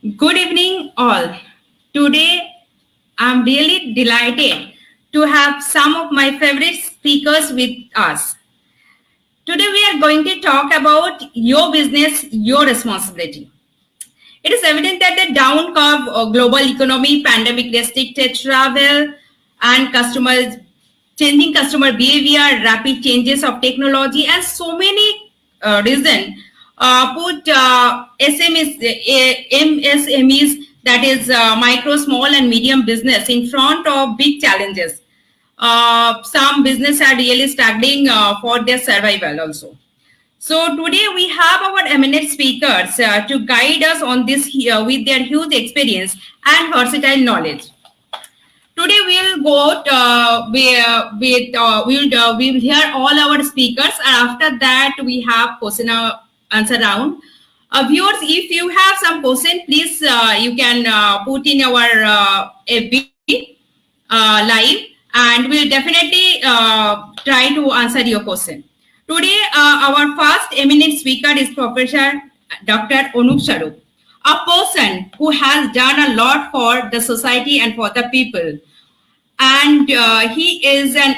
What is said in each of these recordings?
Good evening, all. Today, I'm really delighted to have some of my favorite speakers with us. Today, we are going to talk about your business, your responsibility. It is evident that the down curve of global economy, pandemic restricted travel, and customers changing customer behavior, rapid changes of technology, and so many reasons put MSMEs, that is micro, small, and medium business, in front of big challenges. Some business are really struggling for their survival also. So today we have our eminent speakers to guide us on this here with their huge experience and versatile knowledge. Today we'll go we'll hear all our speakers, and after that we have question answer round. Viewers, if you have some question, please you can put in our FB live, and we'll definitely try to answer your question. Today, our first eminent speaker is Professor Dr. Anup Sarup, a person who has done a lot for the society and for the people. And he is an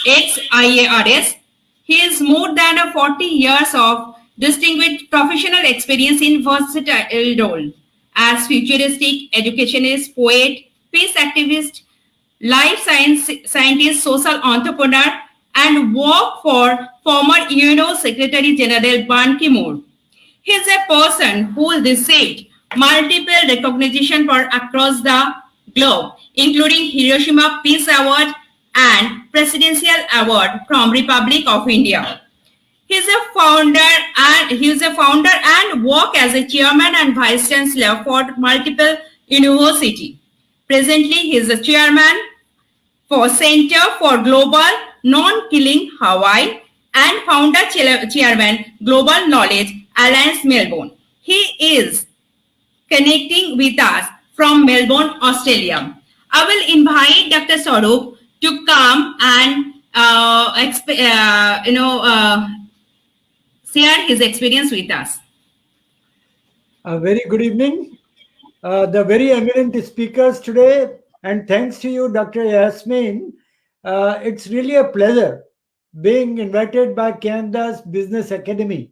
ex-IARS. He is more than 40 years of distinguished professional experience in versatile role as futuristic educationist, poet, peace activist, life science scientist, social entrepreneur, and work for former IGNOU Secretary General Ban Ki-moon. He is a person who received multiple recognition for across the globe, including Hiroshima Peace Award and Presidential Award from Republic of India. He is a founder and work as a chairman and vice chancellor for multiple university. Presently, he is a chairman for Center for Global Non-Killing Hawaii and founder chairman Global Knowledge Alliance Melbourne. He is connecting with us from Melbourne, Australia. I will invite Dr. Sarup to come and share his experience with us. A very good evening. The very eminent speakers today, and thanks to you, Dr. Yasmin. It's really a pleasure being invited by Kiandas Business Academy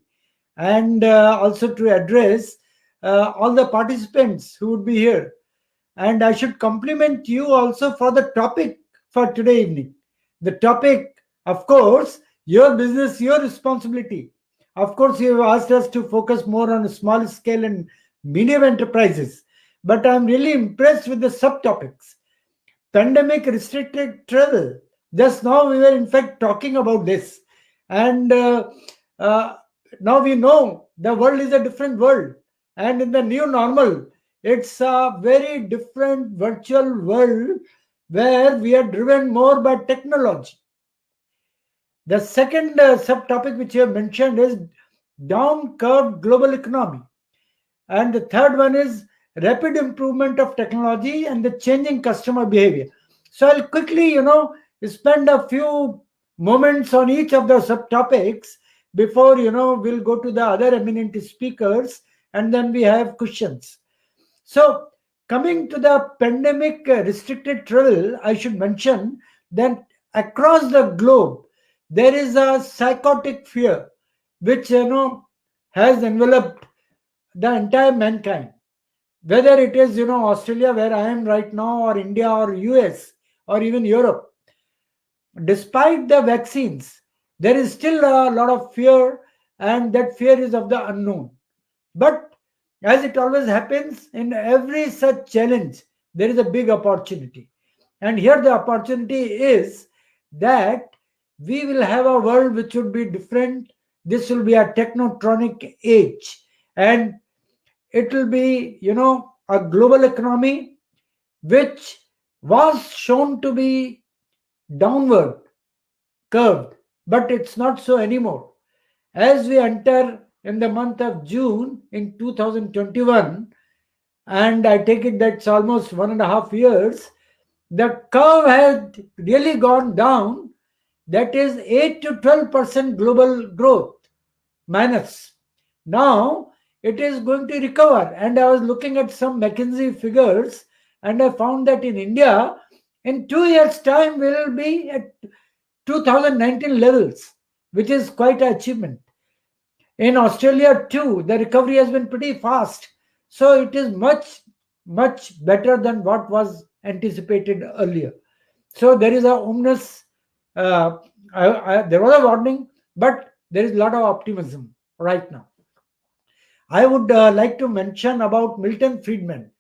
and also to address all the participants who would be here. And I should compliment you also for the topic for today evening. The topic, of course, your business, your responsibility. Of course, you have asked us to focus more on small scale and medium enterprises. But I'm really impressed with the subtopics. Pandemic restricted travel. Just now we were in fact talking about this. And now we know the world is a different world. And in the new normal, it's a very different virtual world where we are driven more by technology. The second subtopic which you have mentioned is down curved global economy. And the third one is rapid improvement of technology and the changing customer behavior. So I'll quickly, spend a few moments on each of the subtopics before, we'll go to the other eminent speakers and then we have questions. So coming to the pandemic restricted travel, I should mention that across the globe, there is a psychotic fear which, has enveloped the entire mankind. Whether it is, Australia where I am right now, or India or US or even Europe, despite the vaccines, there is still a lot of fear, and that fear is of the unknown. But as it always happens in every such challenge, there is a big opportunity. And here the opportunity is that we will have a world which would be different. This will be a technotronic age. And it will be, a global economy which was shown to be downward curved, but it's not so anymore. As we enter in the month of June in 2021, and I take it that's almost 1.5 years, the curve had really gone down. That is 8 to 12% global growth minus. Now it is going to recover. And I was looking at some McKinsey figures, and I found that in India, in 2 years' time, we will be at 2019 levels, which is quite an achievement. In Australia, too, the recovery has been pretty fast. So it is much, much better than what was anticipated earlier. So there is a ominous, uh, there was a warning, but there is a lot of optimism right now. I would like to mention about Milton Friedman.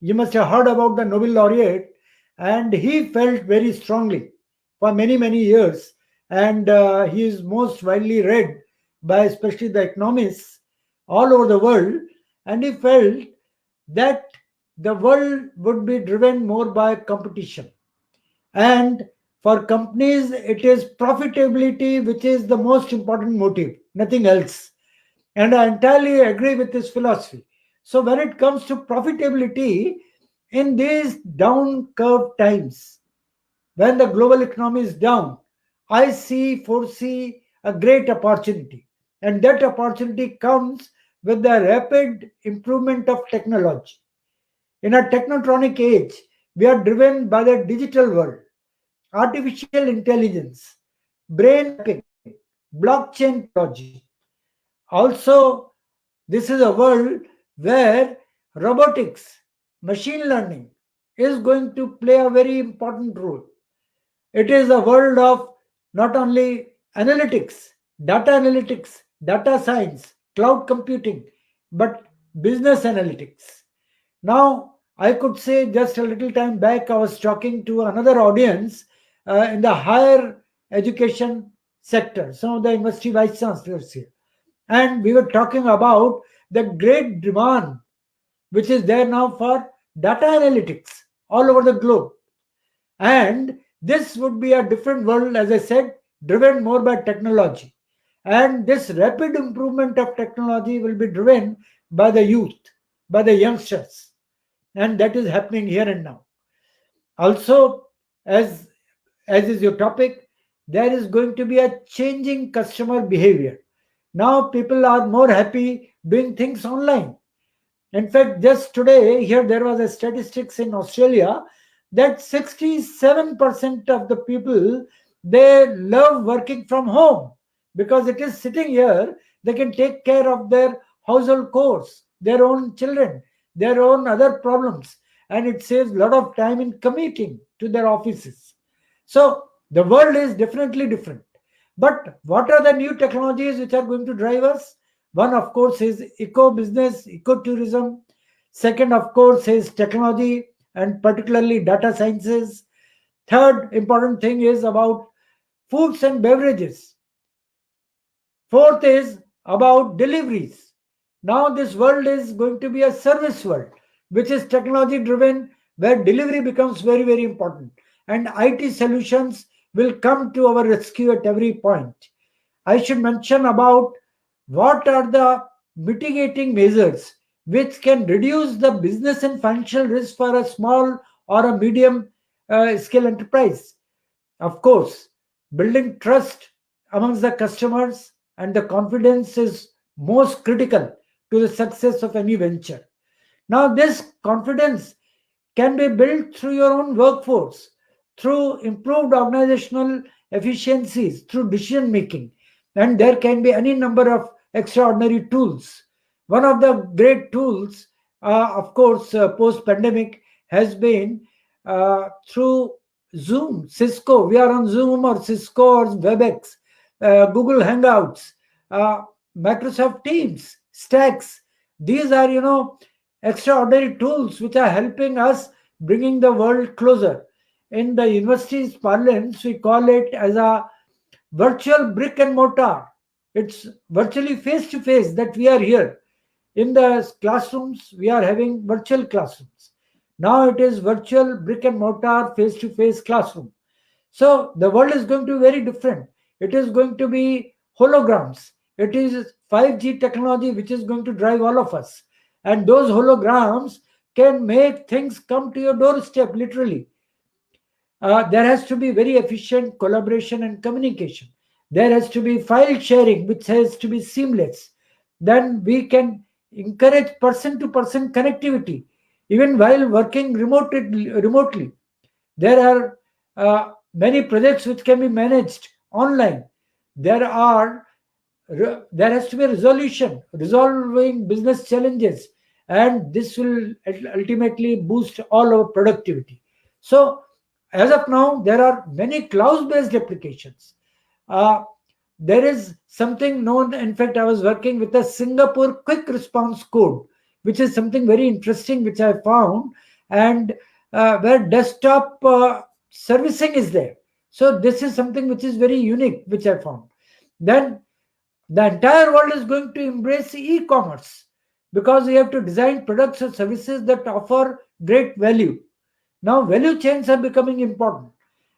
You must have heard about the Nobel laureate, and he felt very strongly for many, many years. And he is most widely read by especially the economists all over the world. And he felt that the world would be driven more by competition. And for companies, it is profitability which is the most important motive, nothing else. And I entirely agree with this philosophy. So, when it comes to profitability, in these down curve times, when the global economy is down, I foresee a great opportunity. And that opportunity comes with the rapid improvement of technology. In a technotronic age, we are driven by the digital world, artificial intelligence, brain mapping, blockchain technology. Also, this is a world where robotics, machine learning is going to play a very important role. It is a world of not only analytics, data science, cloud computing, but business analytics. Now, I could say just a little time back, I was talking to another audience in the higher education sector, some of the university vice chancellors here. And we were talking about the great demand which is there now for data analytics all over the globe. And this would be a different world, as I said, driven more by technology. And this rapid improvement of technology will be driven by the youth, by the youngsters. And that is happening here and now. Also, as is your topic, there is going to be a changing customer behavior. Now people are more happy doing things online. In fact, just today, here there was a statistics in Australia that 67% of the people, they love working from home because it is sitting here, they can take care of their household chores, their own children, their own other problems, and it saves a lot of time in commuting to their offices. So the world is definitely different. But what are the new technologies which are going to drive us? One, of course, is eco business, eco tourism. Second, of course, is technology and particularly data sciences. Third important thing is about foods and beverages. Fourth is about deliveries. Now, this world is going to be a service world, which is technology driven, where delivery becomes very, very important. And IT solutions will come to our rescue at every point. I should mention about what are the mitigating measures which can reduce the business and financial risk for a small or a medium scale enterprise. Of course, building trust amongst the customers and the confidence is most critical to the success of any venture. Now, this confidence can be built through your own workforce, through improved organizational efficiencies, through decision making, and there can be any number of extraordinary tools. One of the great tools, of course, post pandemic has been through Zoom, Cisco. We are on Zoom or Cisco or WebEx, Google Hangouts, uh, Microsoft Teams, Stacks. These are, extraordinary tools which are helping us bringing the world closer. In the university's parlance, we call it as a virtual brick and mortar. It's virtually face to face that we are here. In the classrooms, we are having virtual classrooms. Now it is virtual brick and mortar face to face classroom. So the world is going to be very different. It is going to be holograms. It is 5G technology which is going to drive all of us. And those holograms can make things come to your doorstep literally. There has to be very efficient collaboration and communication. There has to be file sharing, which has to be seamless. Then we can encourage person-to-person connectivity, even while working remotely. There are many projects which can be managed online. There are there has to be a resolution, resolving business challenges, and this will ultimately boost all our productivity. So, as of now, there are many cloud-based applications. Uh, there is something known, in fact, I was working with a Singapore quick response code, which is something very interesting, which I found, and where desktop servicing is there. So, this is something which is very unique, which I found. Then the entire world is going to embrace e-commerce because we have to design products or services that offer great value. Now, value chains are becoming important,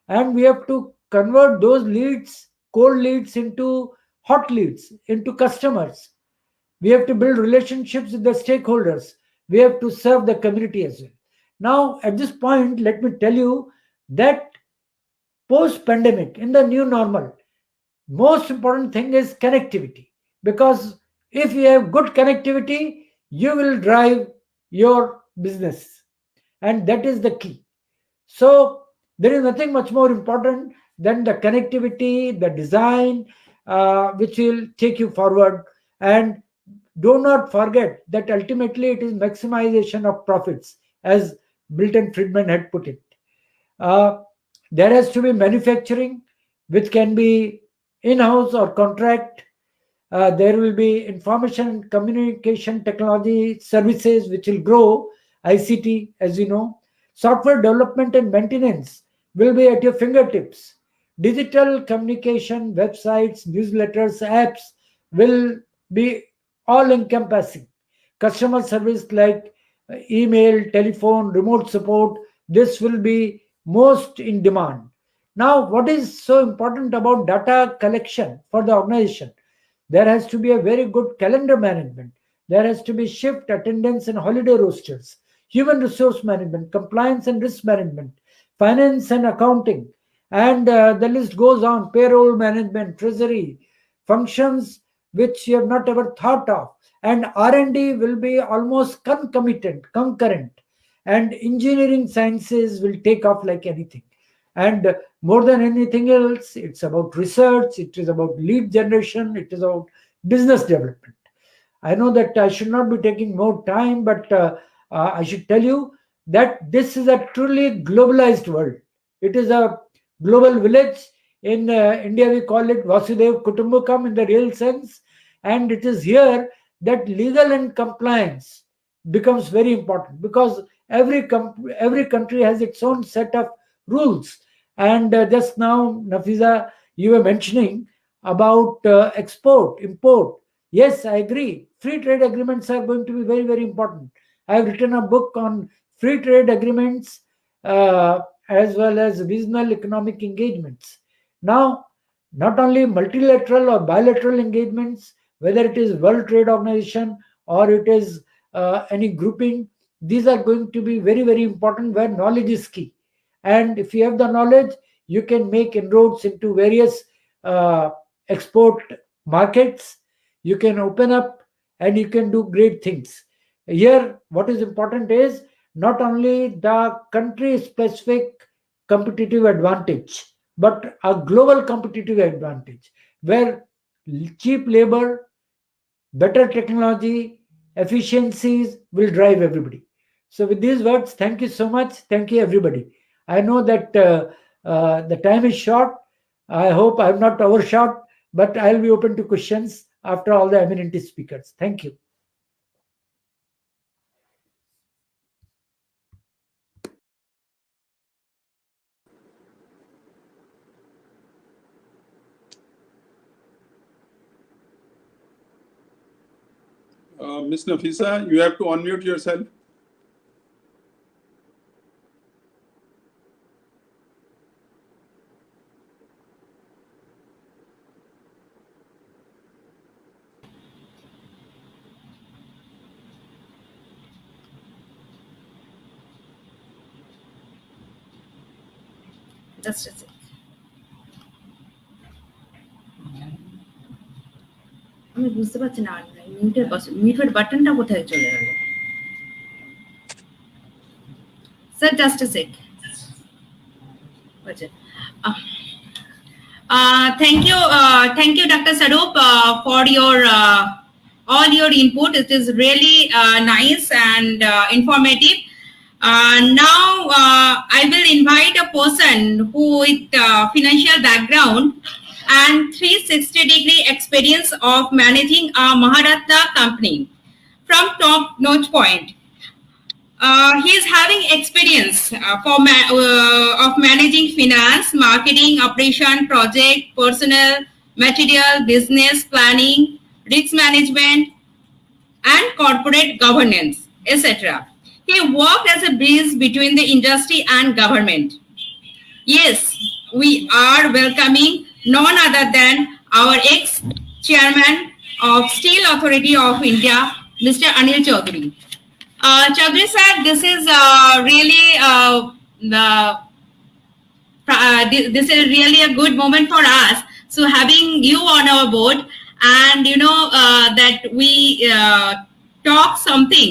and we have to convert those leads, cold leads, into hot leads, into customers. We have to build relationships with the stakeholders. We have to serve the community as well. Now, at this point, let me tell you that post pandemic, in the new normal, most important thing is connectivity, because if you have good connectivity, you will drive your business, and that is the key. So there is nothing much more important than the connectivity, the design, which will take you forward. And do not forget that ultimately it is maximization of profits, as Milton Friedman had put it. uh, there has to be manufacturing, which can be in-house or contract. There will be information and communication technology services, which will grow. ICT, as you know, software development and maintenance will be at your fingertips. Digital communication, websites, newsletters, apps will be all encompassing. Customer service like email, telephone, remote support, this will be most in demand. Now, what is so important about data collection for the organization? There has to be a very good calendar management. There has to be shift attendance and holiday rosters, human resource management, compliance and risk management, finance and accounting, and the list goes on. Payroll management, treasury, functions which you have not ever thought of, and R&D will be almost concomitant, concurrent, and engineering sciences will take off like anything. And more than anything else, it's about research, it is about lead generation, it is about business development. I know that I should not be taking more time, but I should tell you that this is a truly globalized world. It is a global village. In India, we call it Vasudev Kutumbakam in the real sense. And it is here that legal and compliance becomes very important, because every country has its own set of rules. And just now, Nafiza, you were mentioning about export, import. Yes, I agree. Free trade agreements are going to be very, very important. I have written a book on free trade agreements, as well as regional economic engagements. Now, not only multilateral or bilateral engagements, whether it is World Trade Organization or it is any grouping, these are going to be very, very important, where knowledge is key. And if you have the knowledge, you can make inroads into various uh, export markets. You can open up and you can do great things. Here, what is important is not only the country specific competitive advantage, but a global competitive advantage, where cheap labor, better technology, efficiencies will drive everybody. So, with these words, thank you so much. Thank you, everybody. I know that the time is short. I hope I have not overshot, but I'll be open to questions after all the eminent speakers. Thank you. Ms. Nafisa, you have to unmute yourself. Just a sec. আমি বুঝতে পারছি না মিউটের বাটনটা কোথায় চলে গেল? Sir just a সেক। আচ্ছা, thank you, Dr. Sarup, for your all your input. It is really nice and informative. Now I will invite a person who with financial background and 360-degree experience of managing a Maharatna company from top-notch point. He is having experience of managing finance, marketing, operation, project, personnel, material, business planning, risk management, and corporate governance, etc. He worked as a bridge between the industry and government. Yes, we are welcoming none other than our ex-chairman of Steel Authority of India, Mr. Anil Chaudhary. Chaudhary sir, this is really this is really a good moment for us. So having you on our board, and that we talk something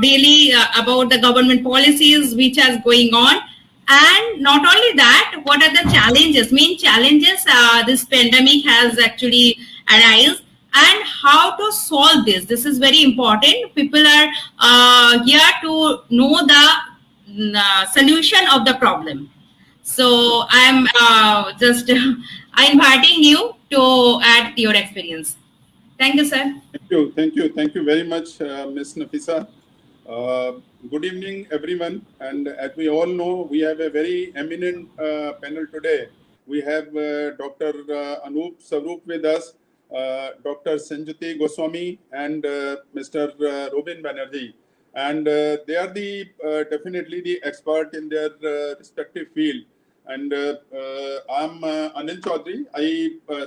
really about the government policies which are going on, and not only that, what are the challenges, main challenges this pandemic has actually arise, and how to solve this. This is very important. People are here to know the solution of the problem. So I'm just inviting you to add your experience. Thank you, sir. Thank you very much, Ms. Nafisa. Good evening, everyone. And as we all know, we have a very eminent panel today. We have Dr. Anup Sarup with us, Dr. Sanjuti Goswami, and Mr. Robin Banerjee. And they are definitely the expert in their respective field. And I'm Anil Chaudhary. I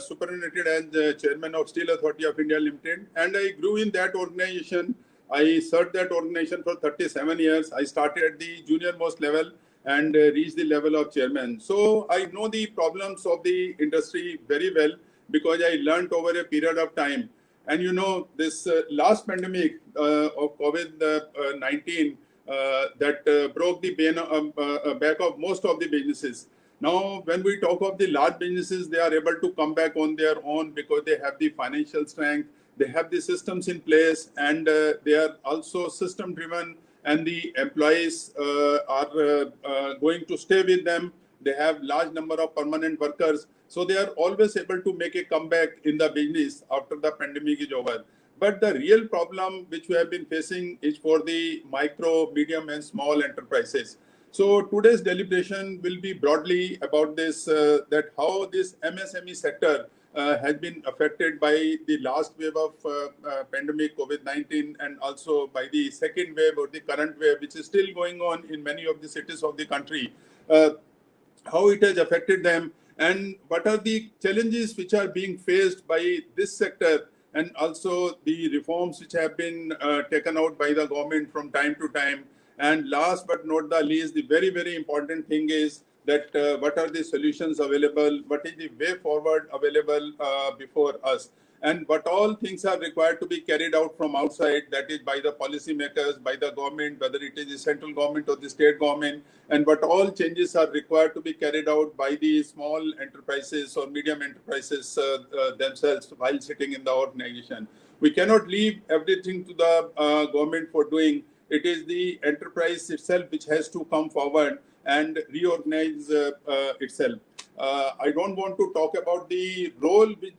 superannuated as chairman of Steel Authority of India Limited, and I grew in that organization. I served that organization for 37 years. I started at the junior most level and reached the level of chairman. So I know the problems of the industry very well because I learned over a period of time. And this last pandemic of COVID-19 that broke the back of most of the businesses. Now, when we talk of the large businesses, they are able to come back on their own because they have the financial strength, they have the systems in place, and they are also system driven, and the employees are going to stay with them. They have large number of permanent workers. So they are always able to make a comeback in the business after the pandemic is over. But the real problem which we have been facing is for the micro, medium, and small enterprises. So today's deliberation will be broadly about this, that how this MSME sector has been affected by the last wave of pandemic COVID-19, and also by the second wave or the current wave, which is still going on in many of the cities of the country, how it has affected them, and what are the challenges which are being faced by this sector, and also the reforms which have been taken out by the government from time to time. And last but not the least, the very, very important thing is that what are the solutions available, what is the way forward available before us, and what all things are required to be carried out from outside, that is by the policymakers, by the government, whether it is the central government or the state government, and what all changes are required to be carried out by the small enterprises or medium enterprises themselves while sitting in the organization. We cannot leave everything to the government for doing. It is the enterprise itself which has to come forward and reorganize itself. I don't want to talk about the role which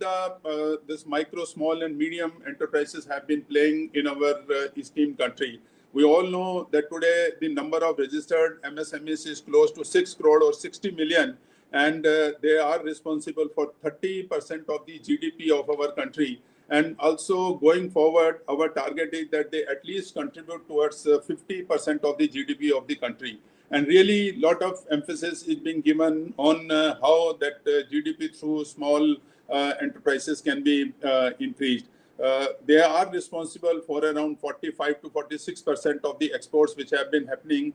this micro, small, and medium enterprises have been playing in our esteemed country. We all know that today the number of registered MSMEs is close to 6 crore or 60 million, and they are responsible for 30% of the GDP of our country. And also going forward, our target is that they at least contribute towards 50% of the GDP of the country. And really, a lot of emphasis is being given on how that GDP through small enterprises can be increased. They are responsible for around 45 to 46% of the exports which have been happening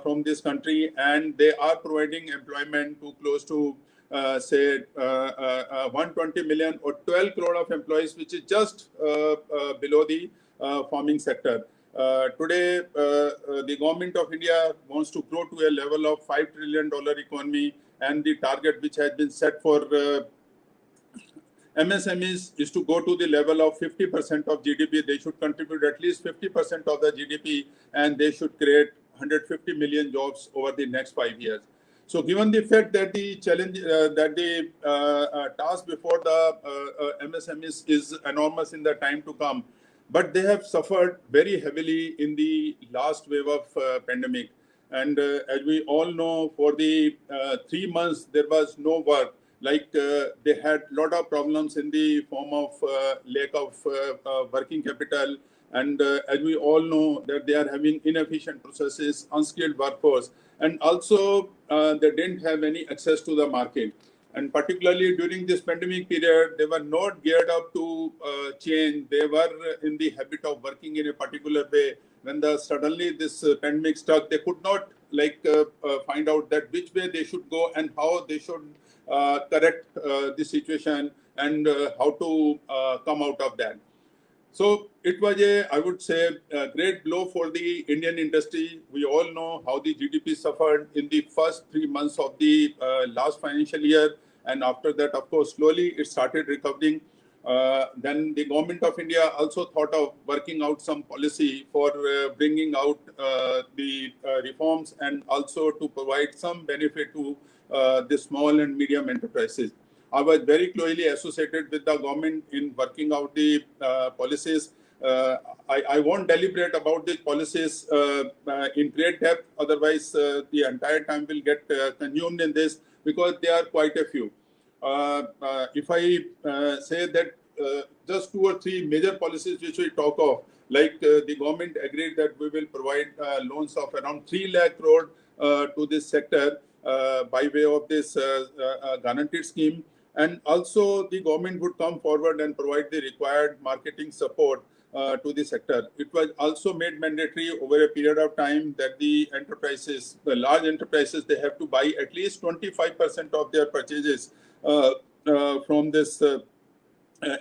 from this country, and they are providing employment to close to say 120 million or 12 crore of employees, which is just below the farming sector. Today, the government of India wants to grow to a level of $5 trillion economy, and the target which has been set for MSMEs is to go to the level of 50% of GDP. They should contribute at least 50% of the GDP, and they should create 150 million jobs over the next 5 years. So given the fact that the challenge, that the task before the MSMEs is enormous in the time to come, but they have suffered very heavily in the last wave of pandemic. And as we all know, for the 3 months, there was no work. Like they had a lot of problems in the form of lack of working capital. And as we all know that they are having inefficient processes, unskilled workforce, and also they didn't have any access to the market. And particularly during this pandemic period, they were not geared up to change. They were in the habit of working in a particular way. When suddenly this pandemic struck, they could not find out that which way they should go and how they should correct the situation and how to come out of that. So it was I would say, a great blow for the Indian industry. We all know how the GDP suffered in the first 3 months of the last financial year. And after that, of course, slowly it started recovering. Then the government of India also thought of working out some policy for bringing out the reforms and also to provide some benefit to the small and medium enterprises. I was very closely associated with the government in working out the policies. I won't deliberate about the policies in great depth, otherwise the entire time will get consumed in this, because there are quite a few. If I say that just 2 or 3 major policies which we talk of, like the government agreed that we will provide loans of around 3 lakh crore to this sector by way of this guaranteed scheme. And also the government would come forward and provide the required marketing support to the sector. It was also made mandatory over a period of time that the enterprises, the large enterprises, they have to buy at least 25% of their purchases from this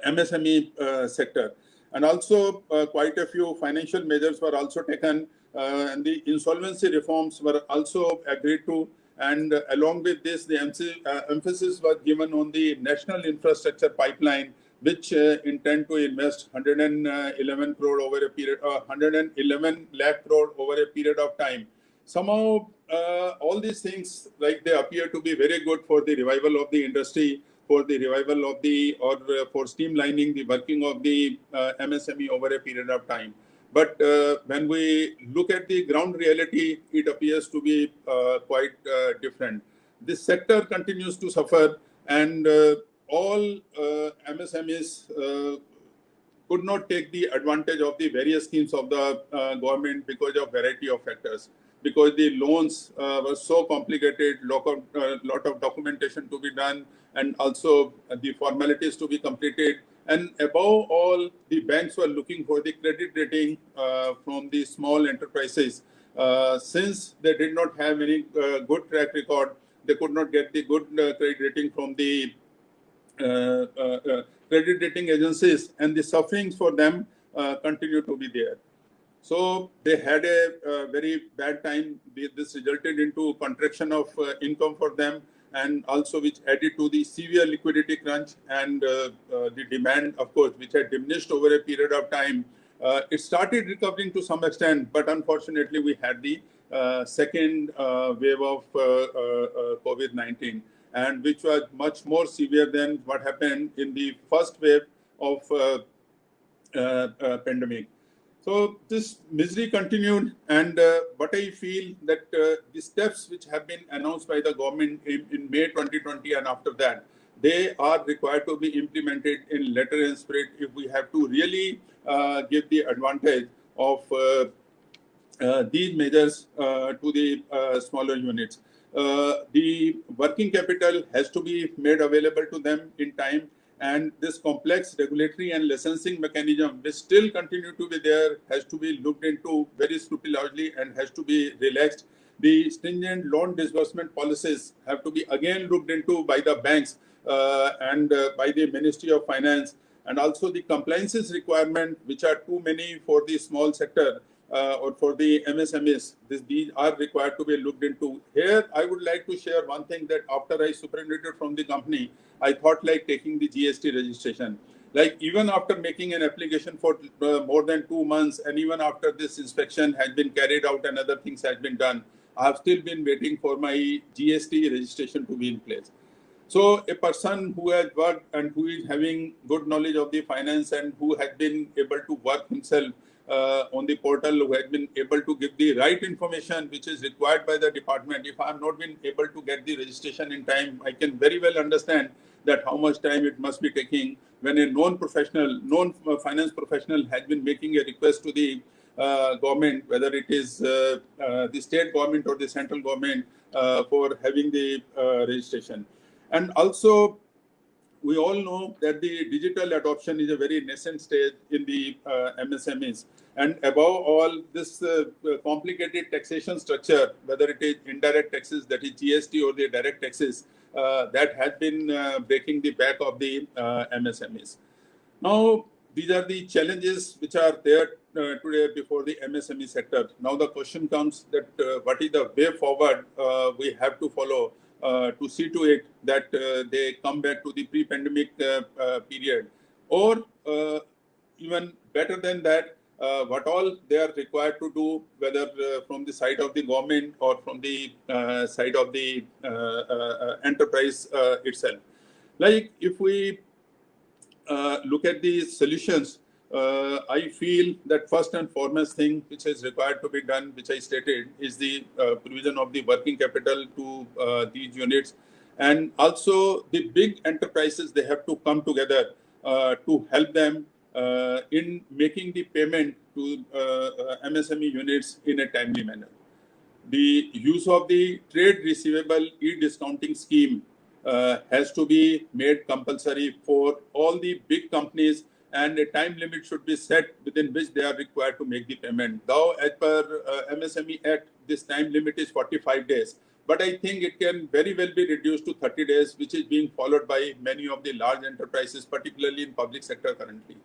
MSME sector. And also quite a few financial measures were also taken, and the insolvency reforms were also agreed to. And along with this, the emphasis was given on the national infrastructure pipeline, which intend to invest 111 crore over a period, 111 lakh crore over a period of time. Somehow, all these things, like, they appear to be very good for the revival of the industry, for the revival of the, or for streamlining the working of the MSME over a period of time. But when we look at the ground reality, it appears to be quite different. This sector continues to suffer, and all MSMEs could not take the advantage of the various schemes of the government because of variety of factors. Because the loans were so complicated, lot of documentation to be done, and also the formalities to be completed. And above all, the banks were looking for the credit rating from the small enterprises. Since they did not have any good track record, they could not get the good credit rating from the credit rating agencies, and the sufferings for them continue to be there. So they had a very bad time. This resulted into contraction of income for them, and also which added to the severe liquidity crunch and the demand, of course, which had diminished over a period of time. It started recovering to some extent, but unfortunately we had the second wave of COVID-19, and which was much more severe than what happened in the first wave of pandemic. So this misery continued, and what I feel that the steps which have been announced by the government in May 2020 and after that, they are required to be implemented in letter and spirit if we have to really give the advantage of these measures to the smaller units. The working capital has to be made available to them in time, and this complex regulatory and licensing mechanism, which still continue to be there, has to be looked into very scrupulously and has to be relaxed. The stringent loan disbursement policies have to be again looked into by the banks and by the Ministry of Finance, and also the compliances requirement, which are too many for the small sector or for the MSMEs. These are required to be looked into. Here, I would like to share one thing that after I superannuated from the company, I thought like taking the GST registration. Like even after making an application for more than 2 months, and even after this inspection has been carried out and other things has been done, I have still been waiting for my GST registration to be in place. So a person who has worked and who is having good knowledge of the finance and who has been able to work himself on the portal, who has been able to give the right information which is required by the department, if I have not been able to get the registration in time, I can very well understand that how much time it must be taking when a non-professional, non-finance professional has been making a request to the government, whether it is the state government or the central government for having the registration. And also, we all know that the digital adoption is a very nascent stage in the MSMEs. And above all, this complicated taxation structure, whether it is indirect taxes, that is GST, or the direct taxes, that has been breaking the back of the MSMEs. Now, these are the challenges which are there today before the MSME sector. Now, the question comes that what is the way forward we have to follow to see to it that they come back to the pre-pandemic period, or even better than that, what all they are required to do, whether from the side of the government or from the side of the enterprise itself. Like if we look at the solutions, I feel that first and foremost thing which is required to be done, which I stated, is the provision of the working capital to these units. And also the big enterprises, they have to come together to help them in making the payment to MSME units in a timely manner. The use of the trade receivable e-discounting scheme has to be made compulsory for all the big companies, and a time limit should be set within which they are required to make the payment. Though as per MSME Act, this time limit is 45 days. But I think it can very well be reduced to 30 days, which is being followed by many of the large enterprises, particularly in public sector currently.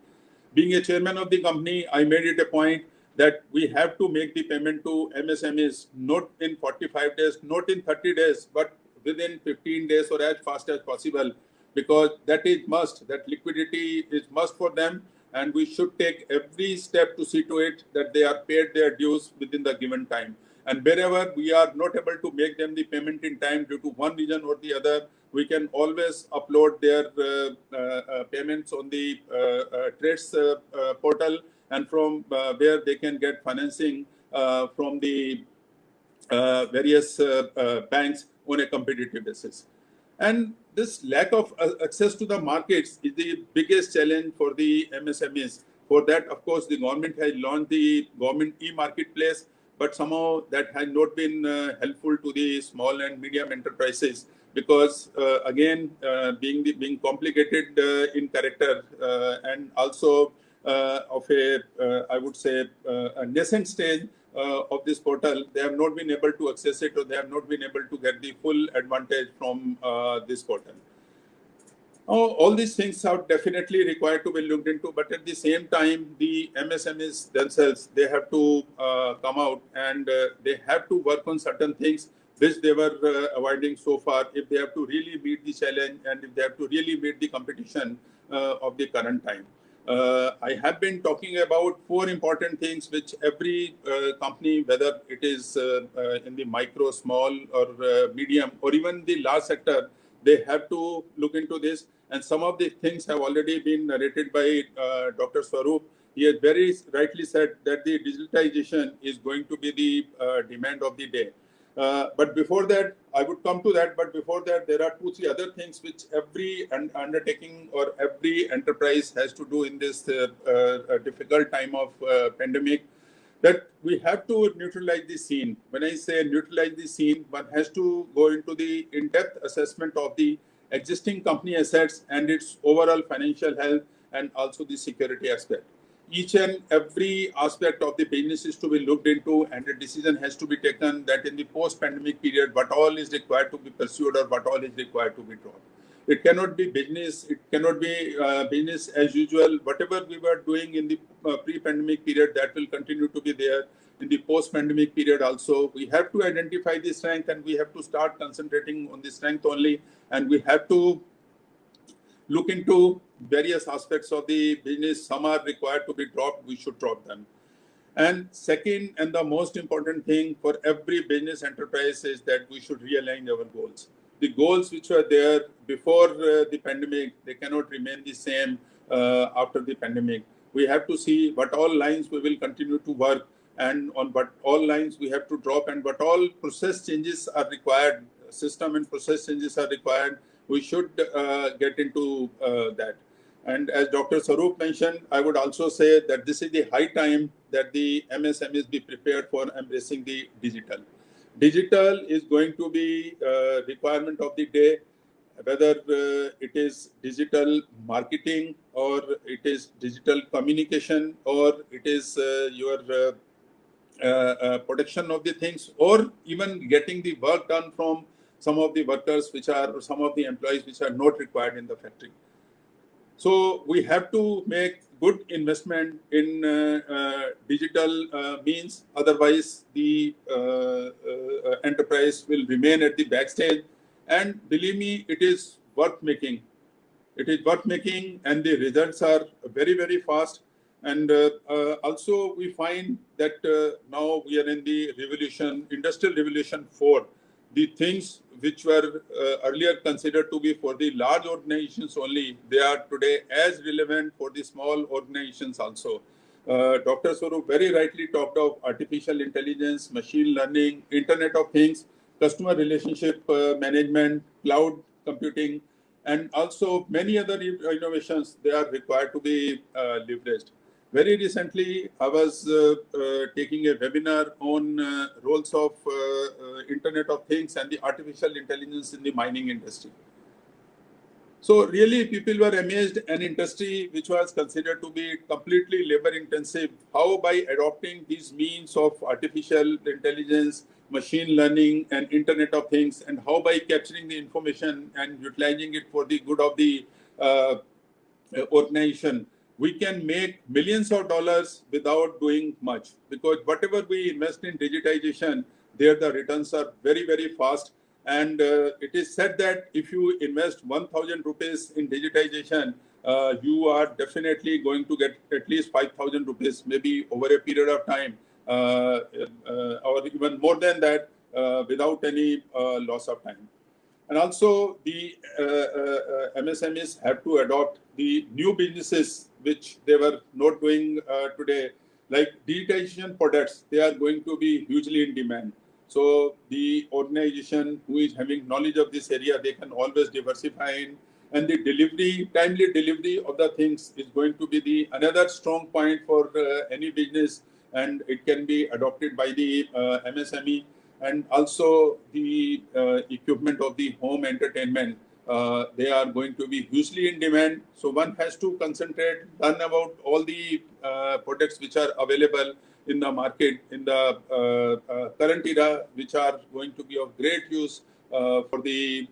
Being a chairman of the company, I made it a point that we have to make the payment to MSMEs not in 45 days, not in 30 days, but within 15 days or as fast as possible, because that is must, that liquidity is must for them, and we should take every step to see to it that they are paid their dues within the given time. And wherever we are not able to make them the payment in time due to one reason or the other, we can always upload their payments on the trades portal, and from where they can get financing from the various banks on a competitive basis. And this lack of access to the markets is the biggest challenge for the MSMEs. For that, of course, the government has launched the government e-marketplace, but somehow that has not been helpful to the small and medium enterprises, because again, being complicated in character and also of a, I would say, a nascent stage of this portal, they have not been able to access it, or they have not been able to get the full advantage from this portal. All these things are definitely required to be looked into, but at the same time, the MSMEs themselves, they have to come out and they have to work on certain things which they were avoiding so far, if they have to really meet the challenge and if they have to really meet the competition of the current time. I have been talking about 4 important things which every company, whether it is in the micro, small, or medium, or even the large sector, they have to look into this. And some of the things have already been narrated by Dr. Swaroop. He has very rightly said that the digitization is going to be the demand of the day. But before that, I would come to that. But before that, there are 2-3 other things which every undertaking or every enterprise has to do in this difficult time of pandemic. That we have to neutralize the scene. When I say neutralize the scene, one has to go into the in-depth assessment of the existing company assets and its overall financial health, and also the security aspect. each and every aspect of the business is to be looked into, and a decision has to be taken that in the post-pandemic period, what all is required to be pursued or what all is required to be dropped. It cannot be business. It cannot be business as usual. Whatever we were doing in the pre-pandemic period, that will continue to be there in the post-pandemic period also. We have to identify the strength, and we have to start concentrating on the strength only, and we have to look into various aspects of the business. Some are required to be dropped. We should drop them. And second, and the most important thing for every business enterprise is that we should realign our goals. The goals which were there before the pandemic, they cannot remain the same after the pandemic. We have to see what all lines we will continue to work, and on what all lines we have to drop, and what all process changes are required, system and process changes are required. We should get into that. And as Dr. Sarup mentioned, I would also say that this is the high time that the MSMEs be prepared for embracing the digital. Digital is going to be a requirement of the day, whether it is digital marketing, or it is digital communication, or it is your protection of the things, or even getting the work done from some of the workers which are, or some of the employees which are not required in the factory. So we have to make good investment in digital means. Otherwise, the enterprise will remain at the backstage. And believe me, it is worth making. It is worth making, and the results are very, very fast. And also, we find that now we are in the revolution, industrial revolution 4. The things which were earlier considered to be for the large organizations only, they are today as relevant for the small organizations also. Dr. Swarup very rightly talked of artificial intelligence, machine learning, Internet of Things, customer relationship management, cloud computing, and also many other innovations. They are required to be leveraged. Very recently, I was taking a webinar on roles of Internet of Things and the artificial intelligence in the mining industry. So really, people were amazed. An industry which was considered to be completely labor-intensive, how by adopting these means of artificial intelligence, machine learning, and Internet of Things, and how by capturing the information and utilizing it for the good of the organization, we can make millions of dollars without doing much. Because whatever we invest in digitization, there the returns are very, very fast. And it is said that if you invest 1,000 rupees in digitization, you are definitely going to get at least 5,000 rupees, maybe over a period of time, or even more than that, without any loss of time. And also, the MSMEs have to adopt the new businesses which they were not doing today, like digitization products. They are going to be hugely in demand. So the organization who is having knowledge of this area, they can always diversify in. And the delivery, timely delivery of the things is going to be the another strong point for any business, and it can be adopted by the MSME. And also the equipment of the home entertainment, they are going to be hugely in demand. So one has to concentrate, learn about all the products which are available in the market in the current era, which are going to be of great use for the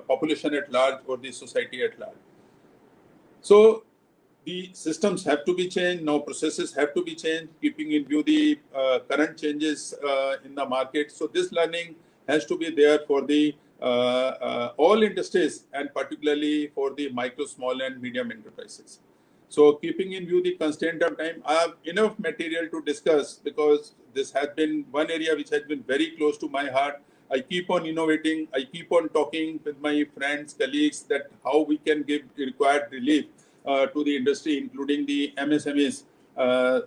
population at large or the society at large. So the systems have to be changed. Now processes have to be changed, keeping in view the current changes in the market. So this learning has to be there for the all industries, and particularly for the micro, small, and medium enterprises. So keeping in view the constraint of time, I have enough material to discuss, because this has been one area which has been very close to my heart. I keep on innovating. I keep on talking with my friends, colleagues, that how we can give required relief to the industry, including the MSMEs.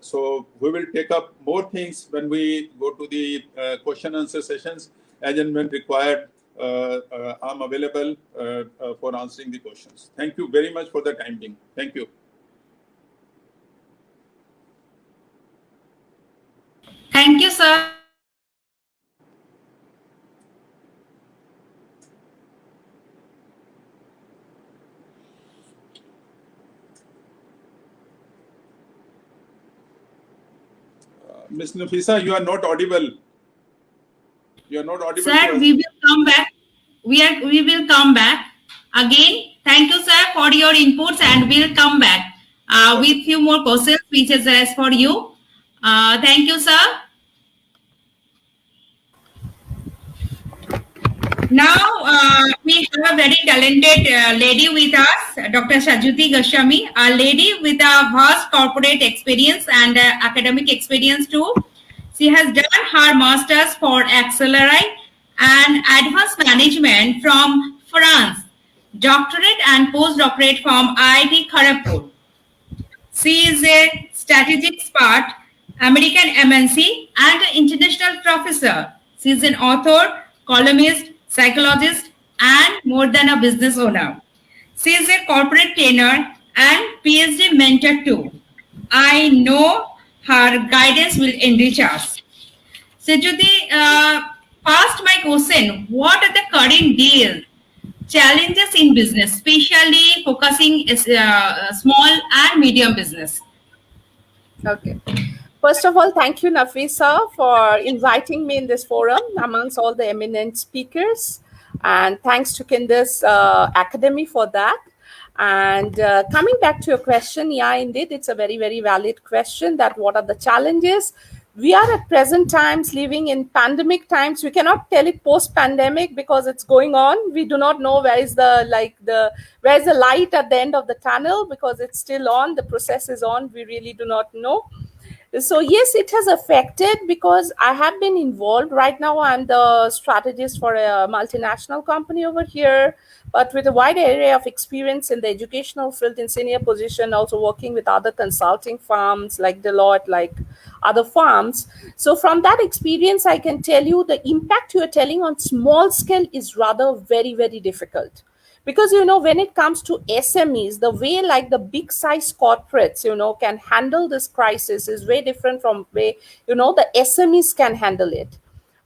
So we will take up more things when we go to the question answer sessions, as and when required. I'm available for answering the questions. Thank you very much for the time being. Thank you. Thank you, sir. Ms. Nafisa, you are not audible. You are not audible to Sir, us. we will come back. We will come back again. Thank you, sir, for your inputs, and we'll come back with few more questions, which is as for you. Thank you, sir. Now we have a very talented lady with us, Dr. Shajuti Goswami, a lady with a vast corporate experience and academic experience too. She has done her masters for Accelerate and Advanced Management from France, doctorate and postdoctorate from IIT Kharagpur. She is a strategic expert, American MNC, and an international professor. She is an author, columnist, psychologist, and more than a business owner. She is a corporate trainer and PhD mentor too. I know her guidance will enrich us. Sejuti, past my question, what are the current deal challenges in business, especially focusing small and medium business? Okay. First of all, thank you, Nafisa, for inviting me in this forum amongst all the eminent speakers. And thanks to Kiandas Academy for that. And coming back to your question, yeah, indeed, it's a very, very valid question that what are the challenges? We are at present times living in pandemic times. We cannot tell it post-pandemic because it's going on. We do not know where is the light at the end of the tunnel because it's still on. The process is on. We really do not know. So yes, it has affected because I have been involved. Right now, I'm the strategist for a multinational company over here, but with a wide array of experience in the educational field in senior position, also working with other consulting firms like Deloitte, like other firms. So from that experience, I can tell you the impact you are telling on small scale is rather very, very difficult. Because, when it comes to SMEs, the way like the big size corporates, can handle this crisis is way different from way, the SMEs can handle it.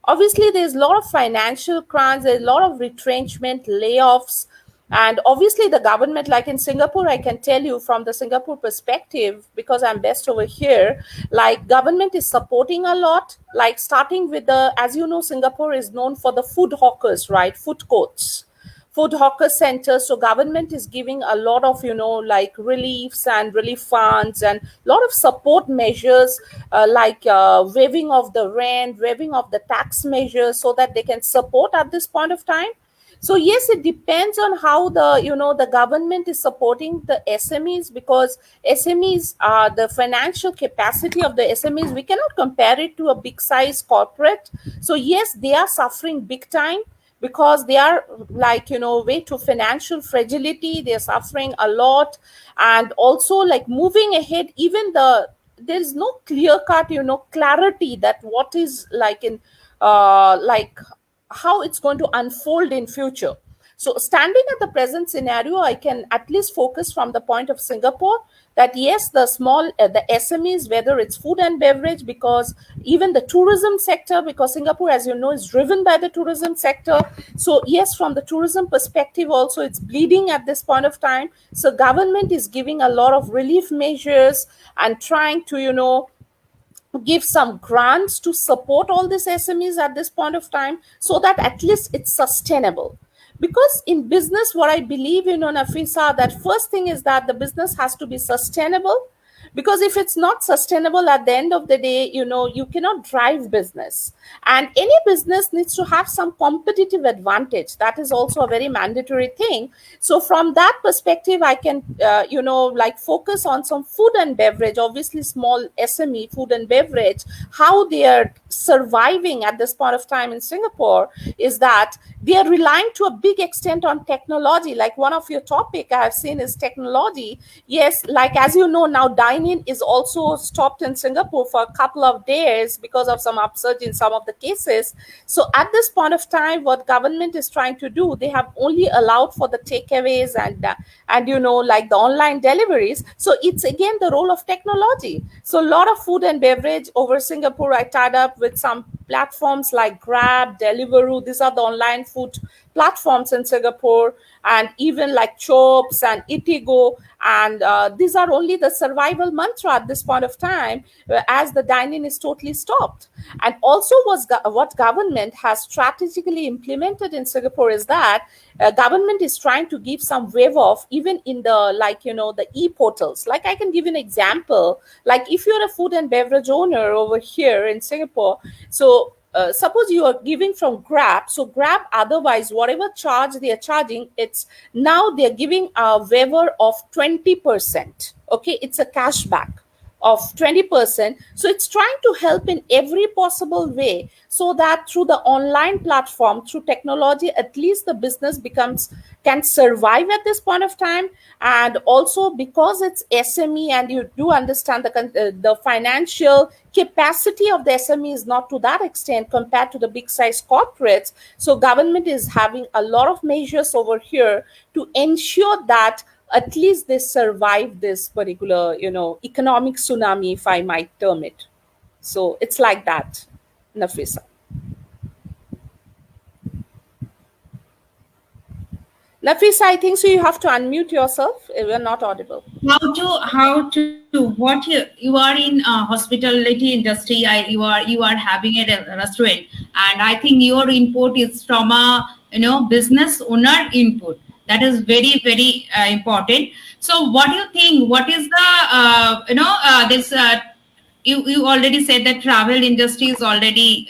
Obviously, there's a lot of financial crunch, there's a lot of retrenchment, layoffs, and obviously the government, like in Singapore, I can tell you from the Singapore perspective, because I'm based over here, like government is supporting a lot, like starting with as you know, Singapore is known for the food hawkers, right? Food courts, food hawker centers. So government is giving a lot of like reliefs and relief funds and a lot of support measures, like waiving of the rent, waiving of the tax measures, so that they can support at this point of time. So yes, it depends on how the government is supporting the SMEs, because SMEs are the financial capacity of the SMEs. We cannot compare it to a big size corporate. So yes, they are suffering big time, because they are like way to financial fragility. They're suffering a lot. And also like moving ahead, even there is no clear cut clarity that what is like in like how it's going to unfold in future. So standing at the present scenario, I can at least focus from the point of Singapore that yes, the SMEs, whether it's food and beverage, because even the tourism sector, because Singapore, as you know, is driven by the tourism sector. So yes, from the tourism perspective also, it's bleeding at this point of time. So government is giving a lot of relief measures and trying to give some grants to support all these SMEs at this point of time, so that at least it's sustainable. Because in business, what I believe, Nafisa, that first thing is that the business has to be sustainable. Because if it's not sustainable, at the end of the day, you cannot drive business. And any business needs to have some competitive advantage. That is also a very mandatory thing. So from that perspective, I can like focus on some food and beverage, obviously small SME food and beverage. How they are surviving at this point of time in Singapore is that they are relying to a big extent on technology. Like one of your topic I have seen is technology. Yes, like as you know now, dining is also stopped in Singapore for a couple of days because of some upsurge in some of the cases. So at this point of time, what government is trying to do, they have only allowed for the takeaways and like the online deliveries. So it's again the role of technology. So a lot of food and beverage over Singapore, I tied up with some platforms like Grab, Deliveroo. These are the online food platforms in Singapore, and even like Chops and Itigo. And these are only the survival mantra at this point of time, as the dining is totally stopped. And also what government has strategically implemented in Singapore is that government is trying to give some wave off even in the, like, the e-portals. Like, I can give you an example. Like, if you're a food and beverage owner over here in Singapore, so suppose you are giving from Grab. So Grab, otherwise, whatever charge they are charging, it's now they're giving a waiver of 20%. Okay, it's a cashback of 20%. So it's trying to help in every possible way, so that through the online platform, through technology, at least the business can survive at this point of time. And also because it's SME, and you do understand the financial capacity of the SME is not to that extent compared to the big size corporates. So government is having a lot of measures over here to ensure that at least they survive this particular, economic tsunami, if I might term it. So it's like that, Nafisa. Nafisa, I think so. You have to unmute yourself. You're not audible. You are in hospitality industry. You are having a restaurant, and I think your input is from a business owner input. That is very, very important. So what do you think? What is the this you already said that travel industry is already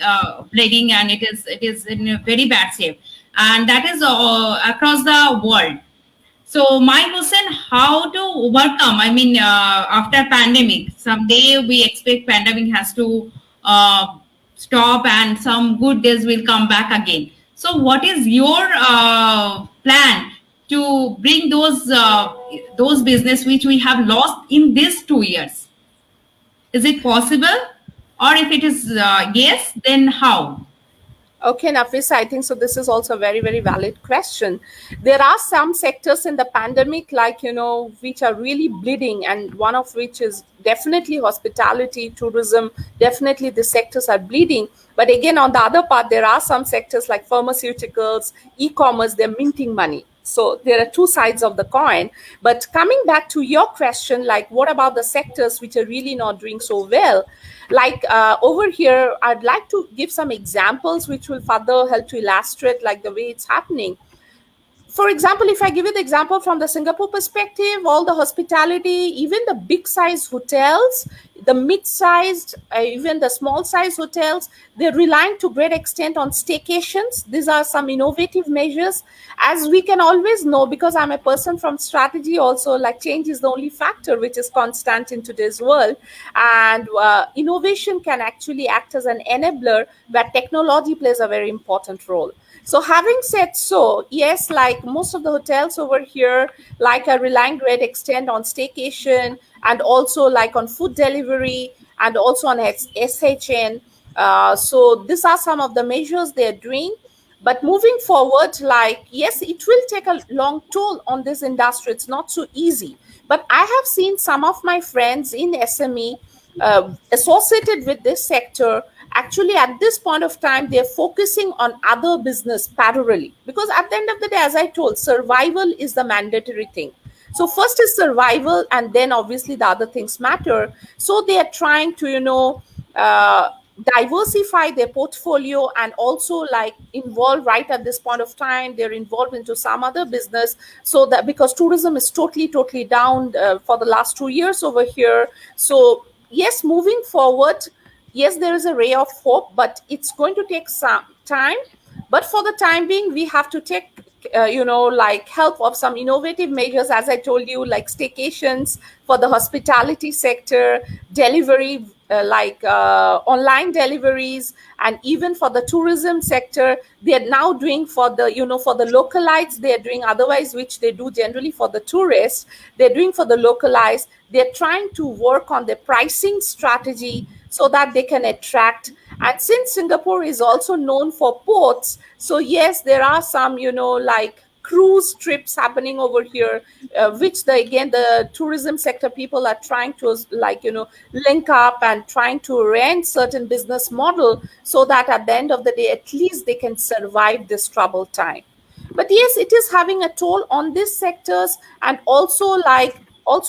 bleeding, and it is in a very bad shape, and that is across the world. So my question, how to overcome? I mean, after pandemic, someday we expect pandemic has to stop, and some good days will come back again. So what is your plan to bring those business which we have lost in these 2 years? Is it possible? Or if it is yes, then how? Okay, Nafisa, I think so. This is also a very, very valid question. There are some sectors in the pandemic, like, which are really bleeding, and one of which is definitely hospitality, tourism. Definitely the sectors are bleeding. But again, on the other part, there are some sectors like pharmaceuticals, e-commerce, they're minting money. So there are two sides of the coin. But coming back to your question, like, what about the sectors which are really not doing so well? Like over here, I'd like to give some examples which will further help to illustrate like the way it's happening. For example, if I give you the example from the Singapore perspective, all the hospitality, even the big size hotels, the mid-sized, even the small size hotels, they're relying to great extent on staycations. These are some innovative measures. As we can always know, because I'm a person from strategy also, like, change is the only factor which is constant in today's world. And innovation can actually act as an enabler where technology plays a very important role. So having said so, yes, like most of the hotels over here, like, are relying great extent on staycation, and also like on food delivery, and also on SHN. So these are some of the measures they're doing. But moving forward, like, yes, it will take a long toll on this industry. It's not so easy. But I have seen some of my friends in SME associated with this sector. Actually, at this point of time, they're focusing on other business parallelly, because at the end of the day, as I told, survival is the mandatory thing. So first is survival, and then obviously the other things matter. So they are trying to diversify their portfolio, and also like involve right at this point of time, they're involved into some other business, so that because tourism is totally down for the last 2 years over here. So yes, moving forward, yes, there is a ray of hope, but it's going to take some time. But for the time being, we have to take, like help of some innovative measures, as I told you, like staycations for the hospitality sector, delivery, online deliveries, and even for the tourism sector, they are now doing for the, for the localites, they are doing otherwise, which they do generally for the tourists, they're doing for the localites. They're trying to work on the pricing strategy so that they can attract. And since Singapore is also known for ports, so yes, there are some, like cruise trips happening over here, which the tourism sector people are trying to link up and trying to rent certain business model, so that at the end of the day, at least they can survive this troubled time. But yes, it is having a toll on these sectors. And also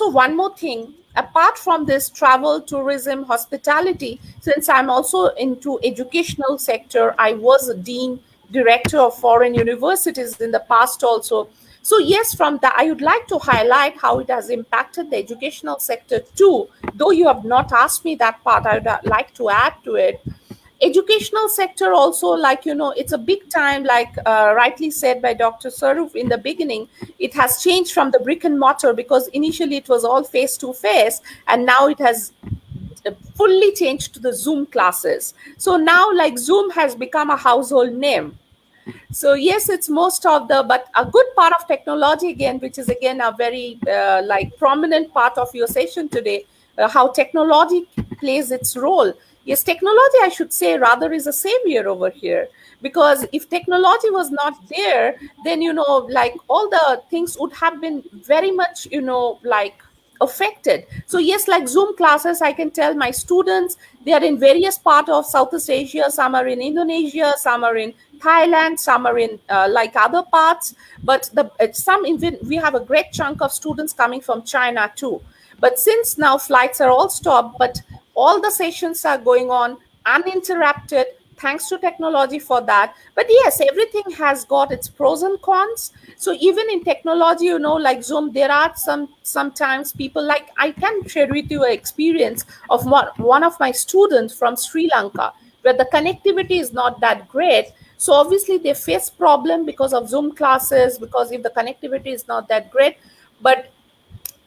one more thing, apart from this travel, tourism, hospitality, since I'm also into educational sector, I was a dean director of foreign universities in the past also. So yes, from that, I would like to highlight how it has impacted the educational sector too. Though you have not asked me that part, I would like to add to it. Educational sector also, like, it's a big time, like rightly said by Dr. Sarup in the beginning, it has changed from the brick and mortar, because initially it was all face to face, and now it has fully changed to the Zoom classes. So now, like, Zoom has become a household name. So yes, it's most of the, but a good part of technology again, which is again a very like prominent part of your session today, how technology plays its role. Yes, technology, I should say, rather is a savior over here, because if technology was not there, then, like, all the things would have been very much, like, affected. So yes, like Zoom classes, I can tell my students, they are in various parts of Southeast Asia. Some are in Indonesia, some are in Thailand, some are in like other parts. But some, even we have a great chunk of students coming from China too. But since now flights are all stopped, but all the sessions are going on uninterrupted, thanks to technology for that. But yes, everything has got its pros and cons. So even in technology, like Zoom, there are sometimes people, like, I can share with you an experience of one of my students from Sri Lanka, where the connectivity is not that great. So obviously they face problem because of Zoom classes, because if the connectivity is not that great. But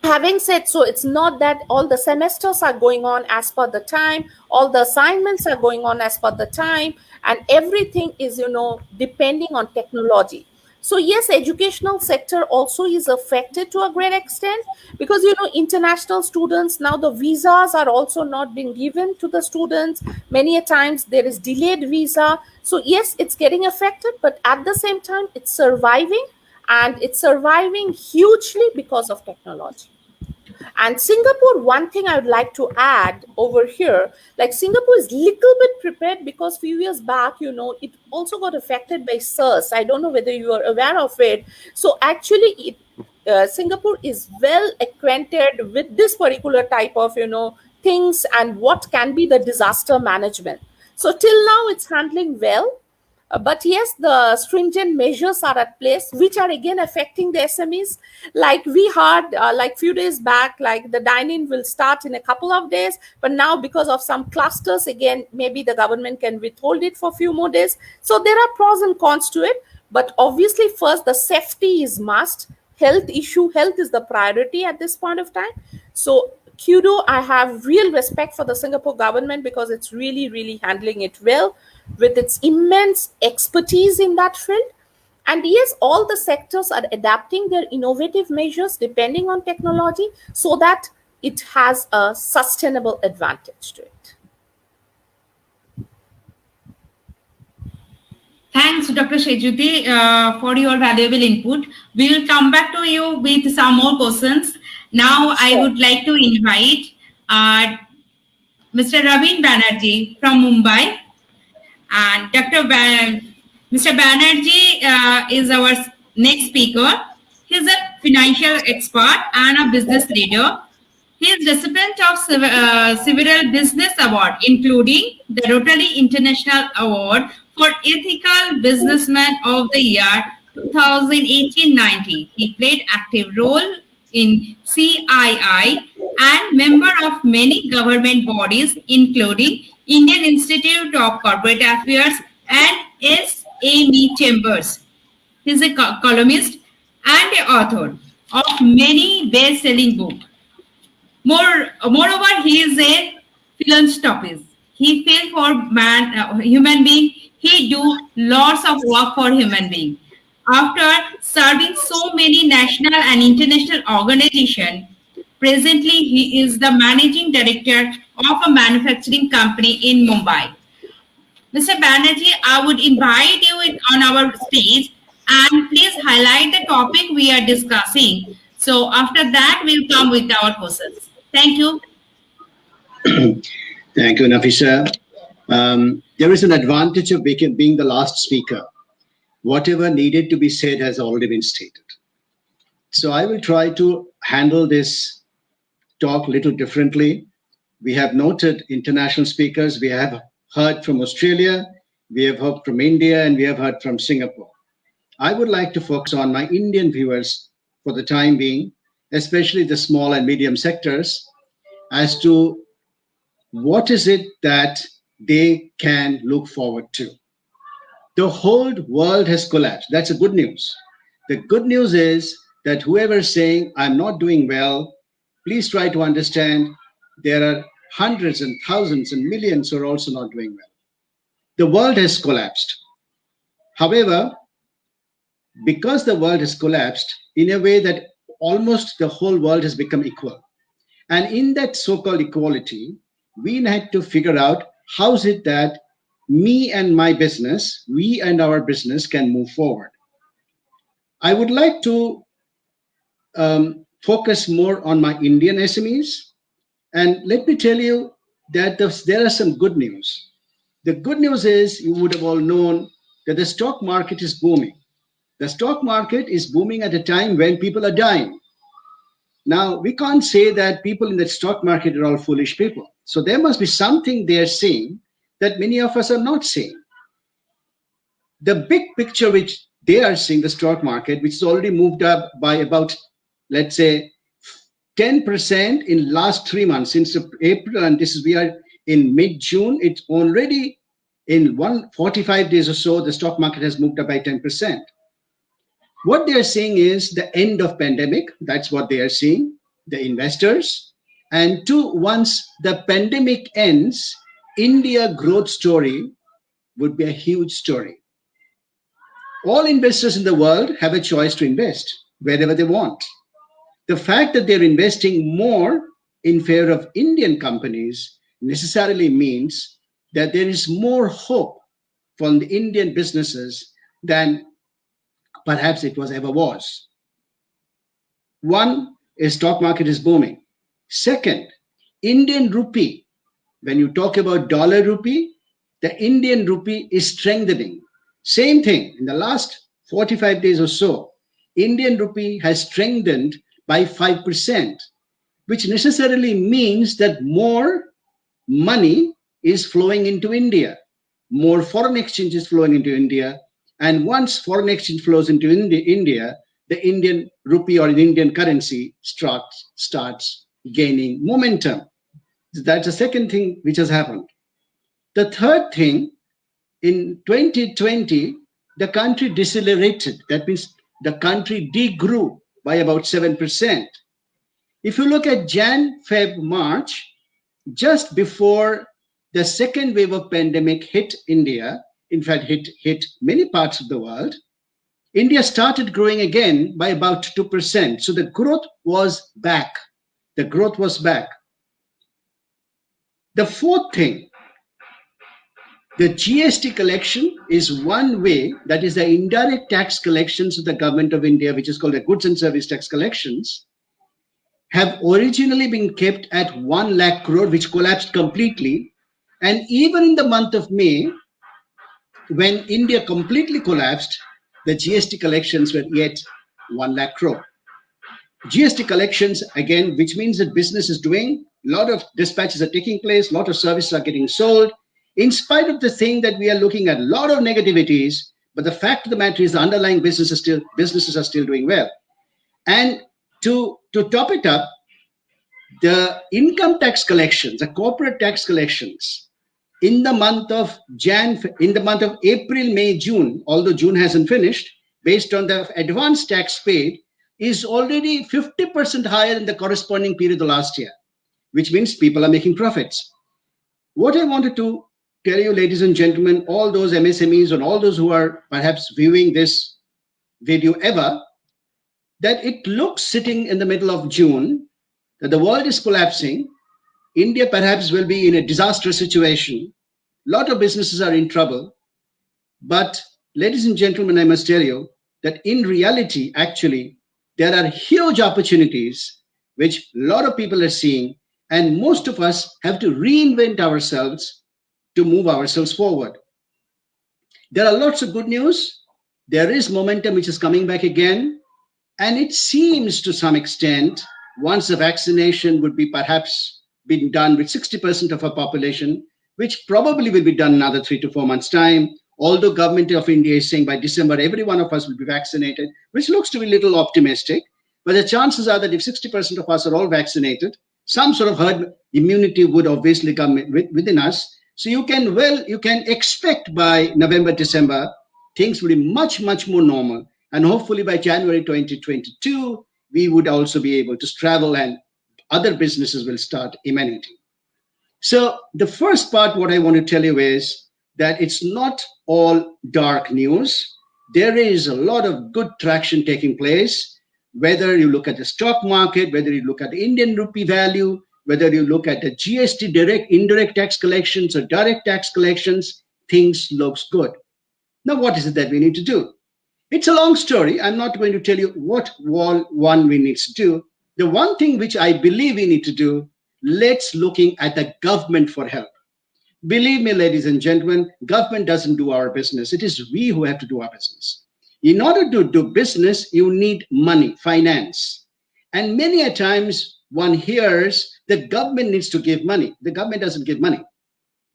having said so, it's not that all the semesters are going on as per the time, all the assignments are going on as per the time, and everything is, depending on technology. So yes, educational sector also is affected to a great extent, because, international students, now the visas are also not being given to the students. Many a times there is delayed visa. So yes, it's getting affected, but at the same time, it's surviving, and it's surviving hugely because of technology. And Singapore, one thing I would like to add over here, like, Singapore is little bit prepared, because few years back, it also got affected by SARS. I don't know whether you are aware of it. So actually, Singapore is well acquainted with this particular type of, things, and what can be the disaster management. So till now, it's handling well. But yes, the stringent measures are at place, which are again affecting the SMEs. Like we heard, like few days back, like the dining will start in a couple of days, but now because of some clusters, again, maybe the government can withhold it for a few more days. So there are pros and cons to it. But obviously, first, the safety is must. Health is the priority at this point of time. So kudo, I have real respect for the Singapore government, because it's really, really handling it well, with its immense expertise in that field. And yes, all the sectors are adapting their innovative measures depending on technology, so that it has a sustainable advantage to it. Thanks, Dr. Shejuti, for your valuable input. We will come back to you with some more questions. Now, I would like to invite Mr. Ravin Banerjee from Mumbai. And Mr. Banerjee is our next speaker. He's a financial expert and a business leader. He is recipient of several business awards, including the Rotary International Award for Ethical Businessman of the Year 2018-19. He played active role in CII and member of many government bodies, including Indian Institute of Corporate Affairs and SME Chambers. He is a columnist and an author of many best-selling books. Moreover, he is a philanthropist. He feel for human being. He do lots of work for human being. After serving so many national and international organizations, presently he is the managing director of a manufacturing company in Mumbai. Mr. Banerjee, I would invite you on our stage and please highlight the topic we are discussing. So after that, we'll come with our questions. Thank you. Thank you, Nafisa. There is an advantage of being the last speaker, whatever needed to be said has already been stated. So I will try to handle this talk a little differently. We have noted international speakers. We have heard from Australia, we have heard from India, and we have heard from Singapore. I would like to focus on my Indian viewers for the time being, especially the small and medium sectors, as to what is it that they can look forward to. The whole world has collapsed. That's the good news. The good news is that whoever is saying, I'm not doing well, please try to understand there are hundreds and thousands and millions who are also not doing well. The world has collapsed. However, because the world has collapsed in a way that almost the whole world has become equal. And in that so-called equality, we had to figure out how is it that me and my business, we and our business can move forward. I would like to focus more on my Indian SMEs. And let me tell you that there are some good news. The good news is you would have all known that the stock market is booming. The stock market is booming at a time when people are dying. Now, we can't say that people in the stock market are all foolish people. So there must be something they're seeing that many of us are not seeing. The big picture which they are seeing, the stock market, which has already moved up by about, let's say, 10% in last 3 months since April, and we are in mid-June. It's already in 145 days or so, the stock market has moved up by 10%. What they are seeing is the end of pandemic. That's what they are seeing, the investors. And two, once the pandemic ends, India growth story would be a huge story. All investors in the world have a choice to invest wherever they want. The fact that they're investing more in favor of Indian companies necessarily means that there is more hope from the Indian businesses than perhaps it ever was. One is stock market is booming. Second, Indian rupee. When you talk about dollar rupee, the Indian rupee is strengthening. Same thing in the last 45 days or so, Indian rupee has strengthened by 5%, which necessarily means that more money is flowing into India, more foreign exchange is flowing into India, and once foreign exchange flows into India, the Indian rupee or the Indian currency starts gaining momentum. That's the second thing which has happened. The third thing, in 2020, the country decelerated. That means the country degrew by about 7%. If you look at Jan, Feb, March, just before the second wave of pandemic hit India, in fact, hit many parts of the world, India started growing again by about 2%. So the growth was back. The growth was back. The fourth thing, the GST collection is one way, that is the indirect tax collections of the government of India, which is called the goods and service tax collections, have originally been kept at 1 lakh crore, which collapsed completely. And even in the month of May, when India completely collapsed, the GST collections were yet 1 lakh crore. GST collections, again, which means that business is doing, a lot of dispatches are taking place, a lot of services are getting sold. In spite of the thing that we are looking at, a lot of negativities, but the fact of the matter is the underlying businesses are still doing well. And to top it up, the income tax collections, the corporate tax collections, in the month of April, May, June, although June hasn't finished, based on the advance tax paid, is already 50% higher than the corresponding period of last year, which means people are making profits. What I wanted to tell you, ladies and gentlemen, all those MSMEs and all those who are perhaps viewing this video ever, that it looks sitting in the middle of June, that the world is collapsing, India perhaps will be in a disastrous situation, a lot of businesses are in trouble, but ladies and gentlemen, I must tell you that in reality, actually, there are huge opportunities which a lot of people are seeing, and most of us have to reinvent ourselves to move ourselves forward. There are lots of good news. There is momentum which is coming back again. And it seems to some extent, once the vaccination would be perhaps been done with 60% of our population, which probably will be done another 3 to 4 months' time, although government of India is saying by December, every one of us will be vaccinated, which looks to be a little optimistic. But the chances are that if 60% of us are all vaccinated, some sort of herd immunity would obviously come within us. So you can expect by November, December, things will be much, much more normal. And hopefully by January 2022, we would also be able to travel and other businesses will start emanating. So the first part, what I want to tell you is that it's not all dark news. There is a lot of good traction taking place, whether you look at the stock market, whether you look at the Indian rupee value, whether you look at the GST direct, indirect tax collections or direct tax collections, things looks good. Now, what is it that we need to do? It's a long story. I'm not going to tell you what one we need to do. The one thing which I believe we need to do, let's looking at the government for help. Believe me, ladies and gentlemen, government doesn't do our business. It is we who have to do our business. In order to do business, you need money, finance. And many a times one hears the government needs to give money. The government doesn't give money.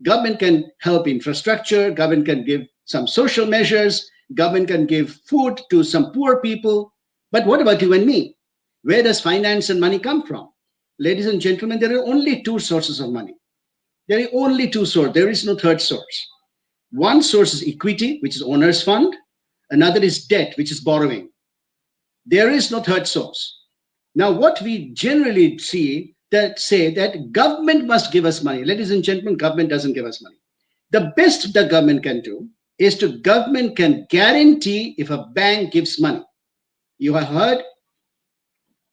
Government can help infrastructure, government can give some social measures, government can give food to some poor people. But what about you and me? Where does finance and money come from? Ladies and gentlemen, there are only two sources of money. There are only two sources. There is no third source. One source is equity, which is owner's fund. Another is debt, which is borrowing. There is no third source. Now, what we generally see that say that government must give us money. Ladies and gentlemen, government doesn't give us money. The best the government can do is government can guarantee if a bank gives money. You have heard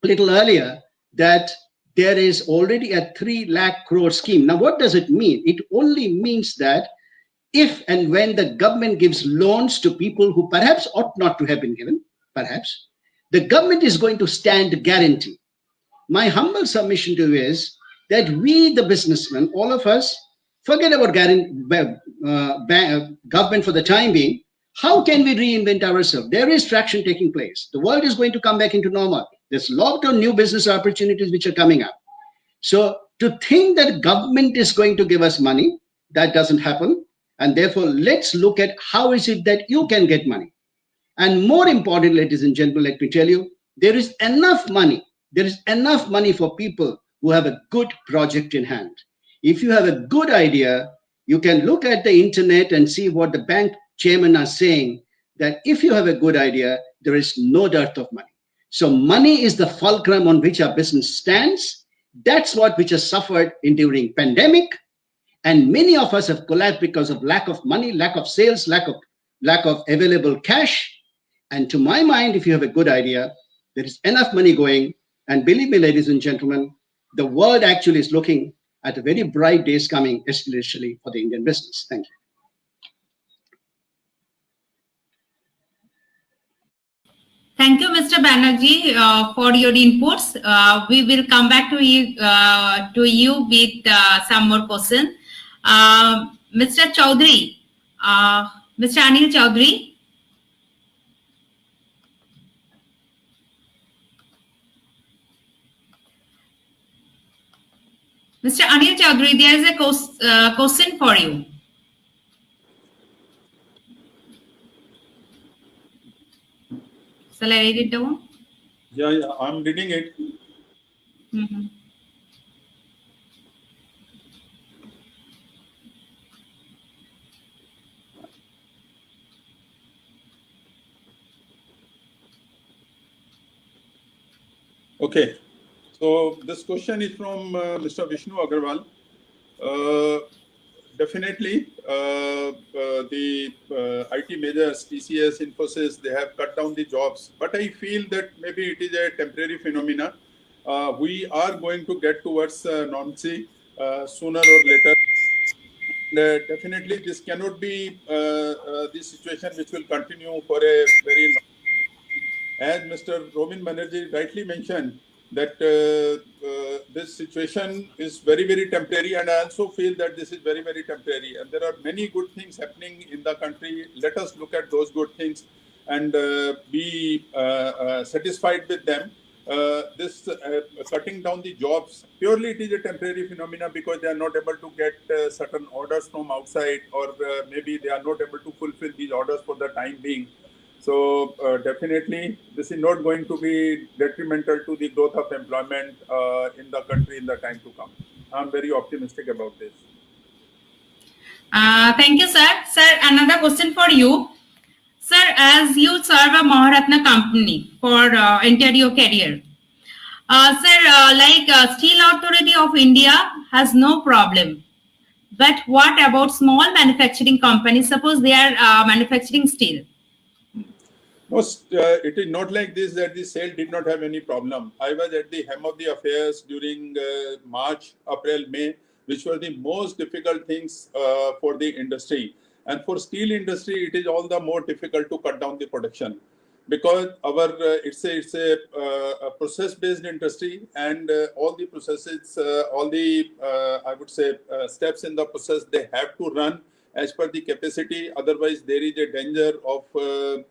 a little earlier that there is already a 3 lakh crore scheme. Now, what does it mean? It only means that if and when the government gives loans to people who perhaps ought not to have been given, perhaps, the government is going to stand guarantee. My humble submission to you is that we, the businessmen, all of us, forget about government for the time being. How can we reinvent ourselves? There is traction taking place. The world is going to come back into normal. There's a lot of new business opportunities which are coming up. So to think that government is going to give us money, that doesn't happen. And therefore, let's look at how is it that you can get money. And more important, ladies and gentlemen, let me tell you, there is enough money. There is enough money for people who have a good project in hand. If you have a good idea, you can look at the internet and see what the bank chairmen are saying, that if you have a good idea, there is no dearth of money. So money is the fulcrum on which our business stands. That's what which has suffered during pandemic. And many of us have collapsed because of lack of money, lack of sales, lack of available cash. And to my mind, if you have a good idea, there is enough money going. And believe me, ladies and gentlemen, the world actually is looking at a very bright days coming, especially for the Indian business. Thank you. Thank you, Mr. Banerjee, for your inputs. We will come back to you with some more questions. Mr. Chaudhary, Mr. Anil Chaudhary. Mr. Anil Chaudhary, there is a question for you. Shall I read it down? Yeah, I'm reading it. Mm-hmm. Okay. So this question is from Mr. Vishnu Agarwal. Definitely, the IT majors, TCS, Infosys, they have cut down the jobs. But I feel that maybe it is a temporary phenomena. We are going to get towards normalcy sooner or later. And, definitely, this cannot be this situation which will continue for a very long time. As Mr. Robin Banerjee rightly mentioned, that this situation is very, very temporary, and I also feel that this is very, very temporary. And there are many good things happening in the country. Let us look at those good things. and be satisfied with them. This cutting down the jobs, purely it is a temporary phenomena because they are not able to get certain orders from outside, or maybe they are not able to fulfill these orders for the time being. So definitely this is not going to be detrimental to the growth of employment in the country in the time to come. I'm very optimistic about this. Thank you, sir. Sir, another question for you. Sir, as you serve a Maharatna company for entire your career, sir, Steel Authority of India has no problem. But what about small manufacturing companies? Suppose they are manufacturing steel. No, it is not like this that the sale did not have any problem. I was at the hem of the affairs during March, April, May, which were the most difficult things for the industry. And for steel industry, it is all the more difficult to cut down the production because our it's a process-based industry, and all the processes, all the I would say steps in the process, they have to run as per the capacity. Otherwise, there is a danger of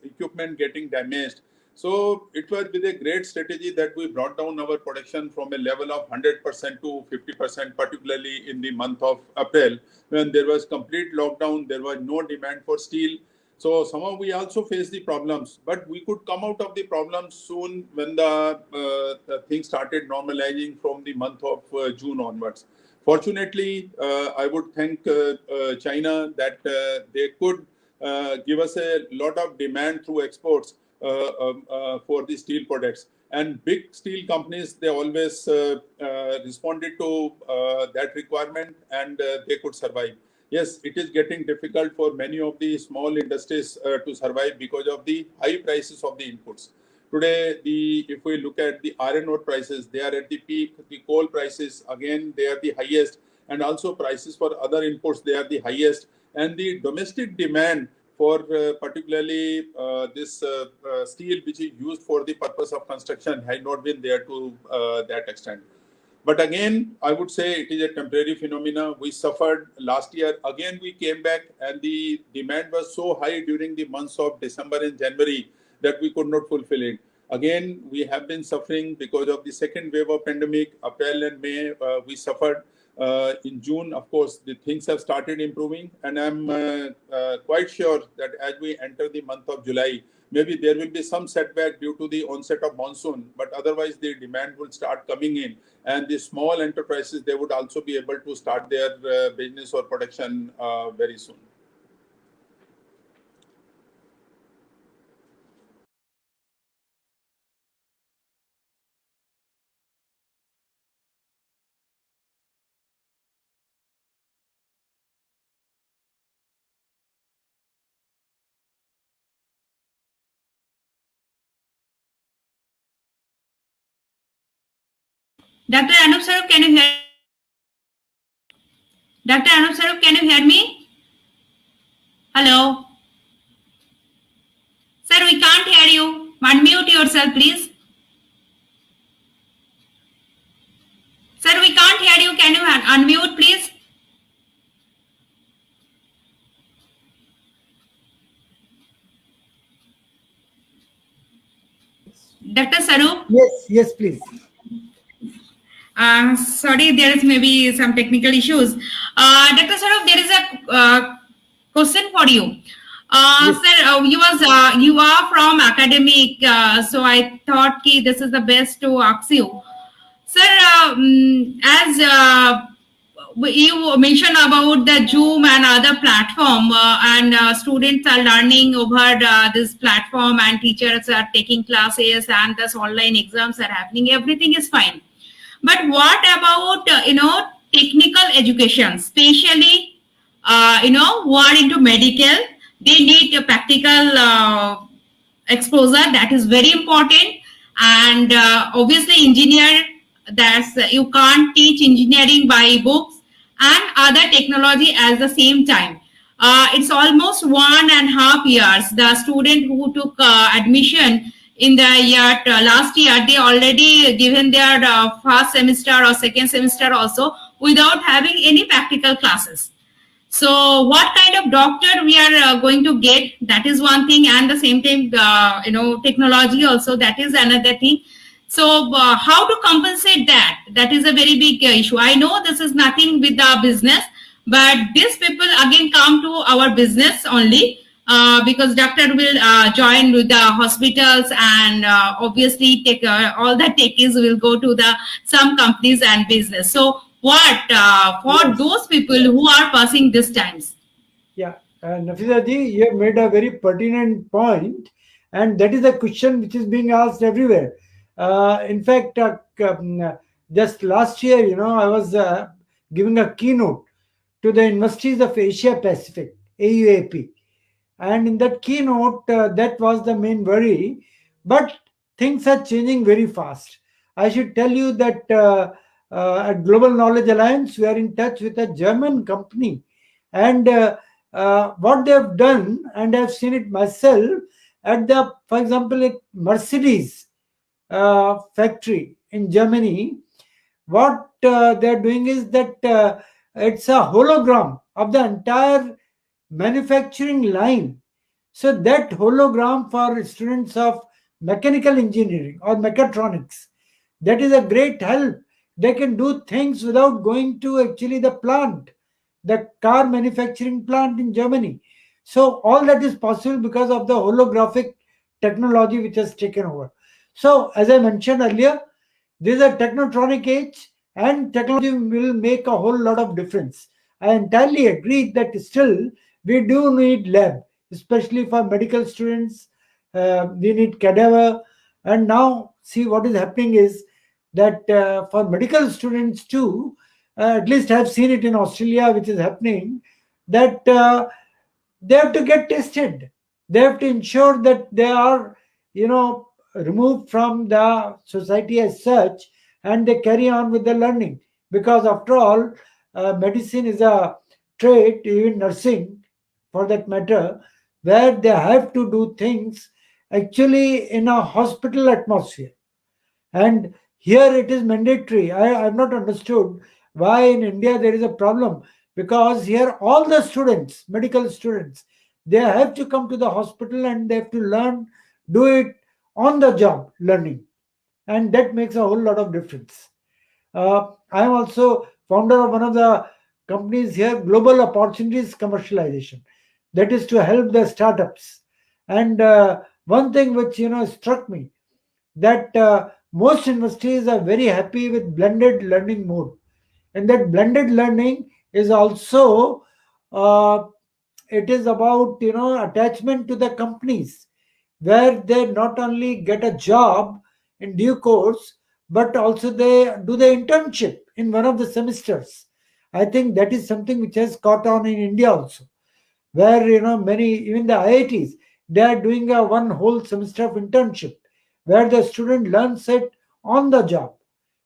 equipment getting damaged. So it was with a great strategy that we brought down our production from a level of 100% to 50%, particularly in the month of April, when there was complete lockdown, there was no demand for steel. So somehow we also faced the problems, but we could come out of the problems soon when the things started normalizing from the month of June onwards. Fortunately, I would thank China that they could give us a lot of demand through exports for the steel products. And big steel companies, they always responded to that requirement, and they could survive. Yes, it is getting difficult for many of the small industries to survive because of the high prices of the inputs. Today, if we look at the iron ore prices, they are at the peak. The coal prices, again, they are the highest. And also prices for other inputs, they are the highest. And the domestic demand for particularly this steel, which is used for the purpose of construction, has not been there to that extent. But again, I would say it is a temporary phenomena. We suffered last year. Again, we came back, and the demand was so high during the months of December and January that we could not fulfill it. Again, we have been suffering because of the second wave of pandemic. April and May, we suffered. In June, of course, the things have started improving, and I'm quite sure that as we enter the month of July, maybe there will be some setback due to the onset of monsoon, but otherwise the demand will start coming in, and the small enterprises, they would also be able to start their business or production very soon. Dr. Anup Sarup, can you hear? Dr. Anup Sarup, can you hear me? Hello? Sir, we can't hear you. Unmute yourself, please. Sir, we can't hear you. Can you unmute, please? Dr. Sarup? Yes, please. Sorry, there is maybe some technical issues. Dr. Sarup, there is a question for you. Yes. Sir, you are from academic, so I thought this is the best to ask you. Sir, as you mentioned about the Zoom and other platform, and students are learning over this platform, and teachers are taking classes, and this online exams are happening. Everything is fine. But what about technical education, especially who are into medical? They need a practical exposure. That is very important. And obviously, engineer, you can't teach engineering by books and other technology at the same time. It's almost 1.5 years. The student who took admission in the year last year, they already given their first semester or second semester also without having any practical classes. So what kind of doctor we are going to get, that is one thing, and the same time, technology also, that is another thing. So how to compensate that? That is a very big issue. I know this is nothing with the business, but these people again come to our business only, because doctor will join with the hospitals, and obviously take all the techies will go to the some companies and business. So what for Yes. those people who are passing these times? Yeah, Nafisa ji, you have made a very pertinent point, and that is a question which is being asked everywhere. In fact, just last year, I was giving a keynote to the universities of Asia Pacific, AUAP, and in that keynote, that was the main worry. But things are changing very fast. I should tell you that at Global Knowledge Alliance, we are in touch with a German company, and what they have done, and I've seen it myself at the, for example, at Mercedes factory in Germany. What they're doing is that it's a hologram of the entire manufacturing line. So that hologram for students of mechanical engineering or mechatronics, that is a great help. They can do things without going to actually the plant, the car manufacturing plant in Germany. So all that is possible because of the holographic technology which has taken over. So as I mentioned earlier, this is a technotronic age, and technology will make a whole lot of difference. I entirely agree that still we do need lab, especially for medical students. We need cadaver, and now see what is happening is that for medical students too, at least I've seen it in Australia, which is happening, that they have to get tested. They have to ensure that they are, removed from the society as such, and they carry on with the learning. Because after all, medicine is a trade, even nursing for that matter, where they have to do things actually in a hospital atmosphere. And here it is mandatory. I've not understood why in India there is a problem, because here all the students, medical students, they have to come to the hospital and they have to learn, do it on the job learning, and that makes a whole lot of difference. I am also founder of one of the companies here, Global Opportunities Commercialization, that is to help the startups. And one thing which struck me, that most universities are very happy with blended learning mode, and that blended learning is also uh, it is about attachment to the companies, where they not only get a job in due course, but also they do the internship in one of the semesters. I think that is something which has caught on in India also, where many, even the IITs, they are doing a one whole semester of internship, where the student learns it on the job.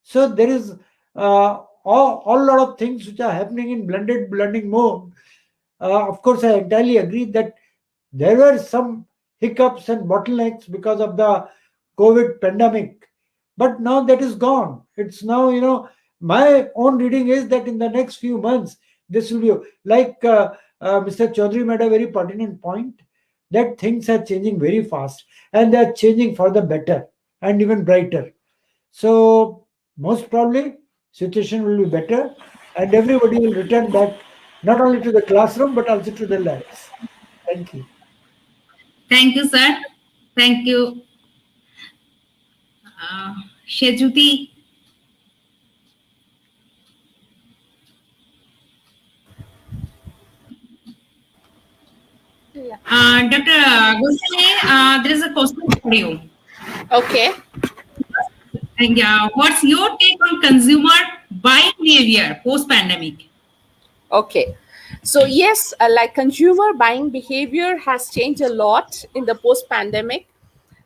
So there is all lot of things which are happening in blended learning mode. Of course, I entirely agree that there were some hiccups and bottlenecks because of the COVID pandemic, but now that is gone. It's now, my own reading is that in the next few months, this will be like Mr. Chaudhary made a very pertinent point, that things are changing very fast, and they are changing for the better and even brighter. So most probably situation will be better, and everybody will return back not only to the classroom but also to the labs. Thank you. Thank you, sir. Thank you, Shejuti. Yeah. Dr. Goswami, there is a question for you. Okay. And what's your take on consumer buying behavior post-pandemic? Okay. So yes, like consumer buying behavior has changed a lot in the post pandemic.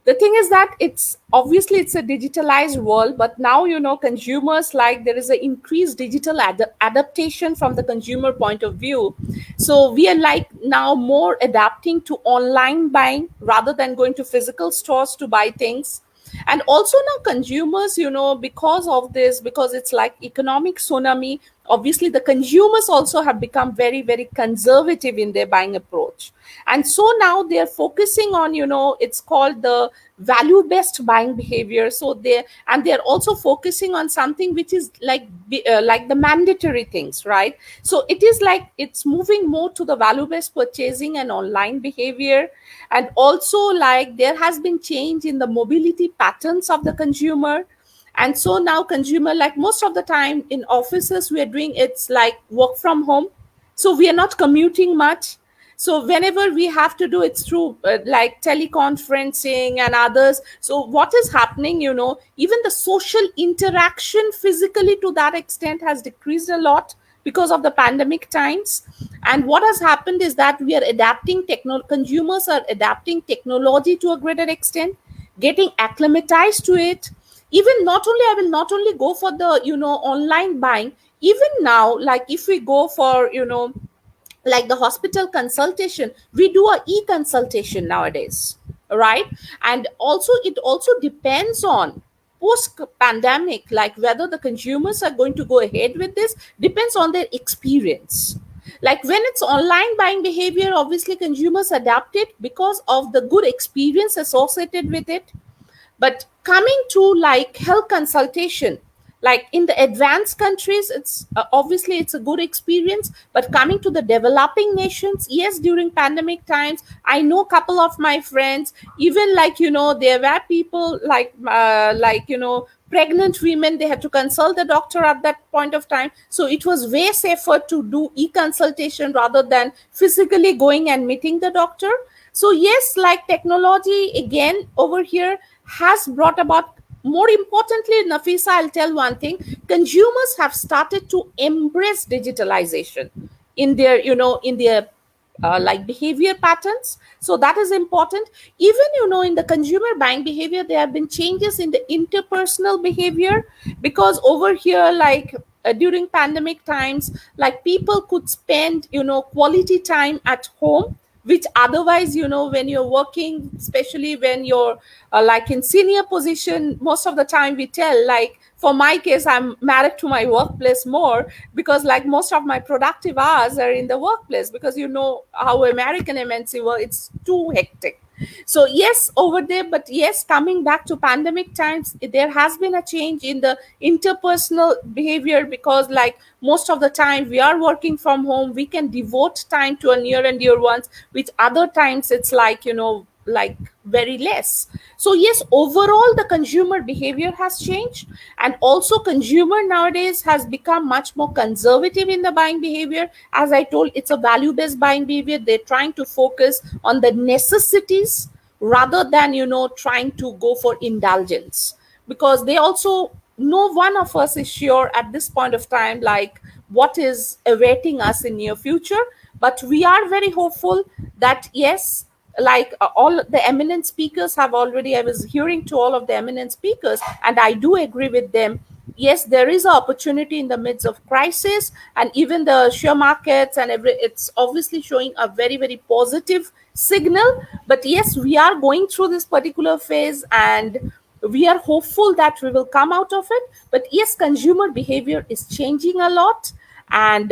The thing is that it's obviously it's a digitalized world, but now consumers, like, there is an increased digital adaptation from the consumer point of view. So we are like now more adapting to online buying rather than going to physical stores to buy things. And also now consumers, because of this, because it's like economic tsunami, obviously the consumers also have become very, very conservative in their buying approach. And so now they're focusing on, it's called the value based buying behavior. So they're also focusing on something which is like the mandatory things, right? So it is like it's moving more to the value based purchasing and online behavior. And also, like, there has been change in the mobility patterns of the consumer. And so now consumer, like most of the time in offices we are doing, it's like work from home, so we are not commuting much. So whenever we have to do, it's through like teleconferencing and others. So what is happening, even the social interaction physically to that extent has decreased a lot because of the pandemic times. And what has happened is that we are adapting consumers are adapting technology to a greater extent, getting acclimatized to it. Even not only, I will not only go for the online buying. Even now, like if we go for like the hospital consultation, we do a e-consultation nowadays, right? And also it also depends on post pandemic, like whether the consumers are going to go ahead with this, depends on their experience. Like when it's online buying behavior, obviously consumers adapt it because of the good experience associated with it. But coming to like health consultation, like in the advanced countries, it's obviously it's a good experience. But coming to the developing nations, yes, during pandemic times, I know a couple of my friends, even like there were people like pregnant women, they had to consult the doctor at that point of time. So it was way safer to do e-consultation rather than physically going and meeting the doctor. So yes, like technology again over here has brought about, more importantly, Nafisa, I'll tell one thing: consumers have started to embrace digitalization in their like behavior patterns. So that is important. Even in the consumer buying behavior, there have been changes in the interpersonal behavior, because over here, like during pandemic times, like people could spend quality time at home, which otherwise when you're working, especially when you're like in senior position, most of the time we tell, like for my case, I'm married to my workplace more, because like most of my productive hours are in the workplace, because how American MNC work, it's too hectic. So yes, over there. But yes, coming back to pandemic times, there has been a change in the interpersonal behavior, because like most of the time we are working from home, we can devote time to our near and dear ones, which other times it's like like very less. So yes, overall the consumer behavior has changed. And also consumer nowadays has become much more conservative in the buying behavior. As I told, it's a value based buying behavior. They're trying to focus on the necessities rather than trying to go for indulgence, because they also, no one of us is sure at this point of time like what is awaiting us in near future. But we are very hopeful that yes, like all the eminent speakers have already, I was hearing to all of the eminent speakers, and I do agree with them. Yes, there is an opportunity in the midst of crisis, and even the share markets and it's obviously showing a very, very positive signal. But yes, we are going through this particular phase, and we are hopeful that we will come out of it. But yes, consumer behavior is changing a lot, and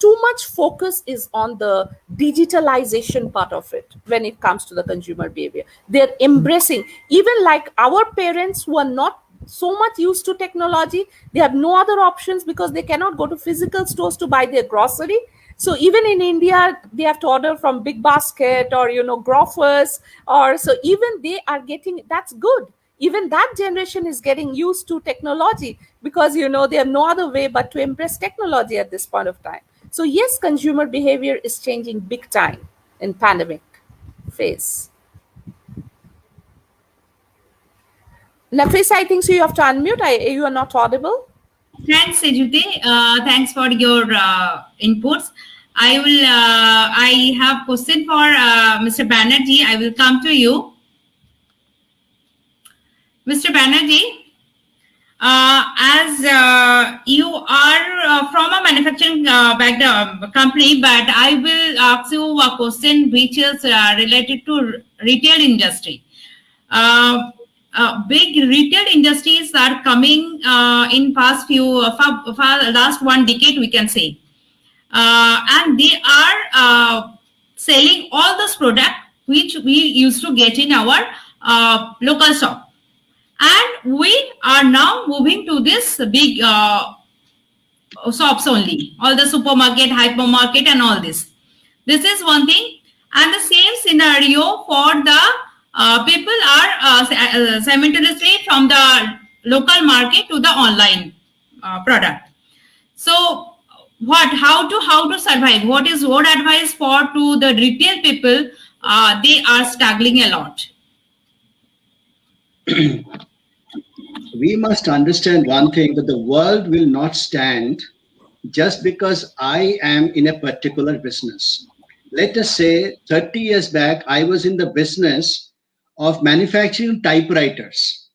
too much focus is on the digitalization part of it. When it comes to the consumer behavior, they're embracing, even like our parents who are not so much used to technology, they have no other options because they cannot go to physical stores to buy their grocery. So even in India, they have to order from Big Basket or Grofers, or so even they are getting, that's good. Even that generation is getting used to technology, because they have no other way but to embrace technology at this point of time. So yes, consumer behavior is changing big time in pandemic phase. Nafisa, I think so you have to unmute. You are not audible. Thanks, Ajute. Thanks for your inputs. I have question for Mr. Banerjee. I will come to you. Mr. Banerjee, as you are from a manufacturing background company, but I will ask you a question which is related to retail industry. big retail industries are coming in past last 1 decade, we can say. And they are selling all those products which we used to get in our local shop. And we are now moving to this big shops only, all the supermarket, hypermarket and all this. This is one thing. And the same scenario for the people are simultaneously from the local market to the online product. So how to survive? What advice for to the retail people? They are struggling a lot. We must understand one thing, that the world will not stand just because I am in a particular business. Let us say 30 years back, I was in the business of manufacturing typewriters.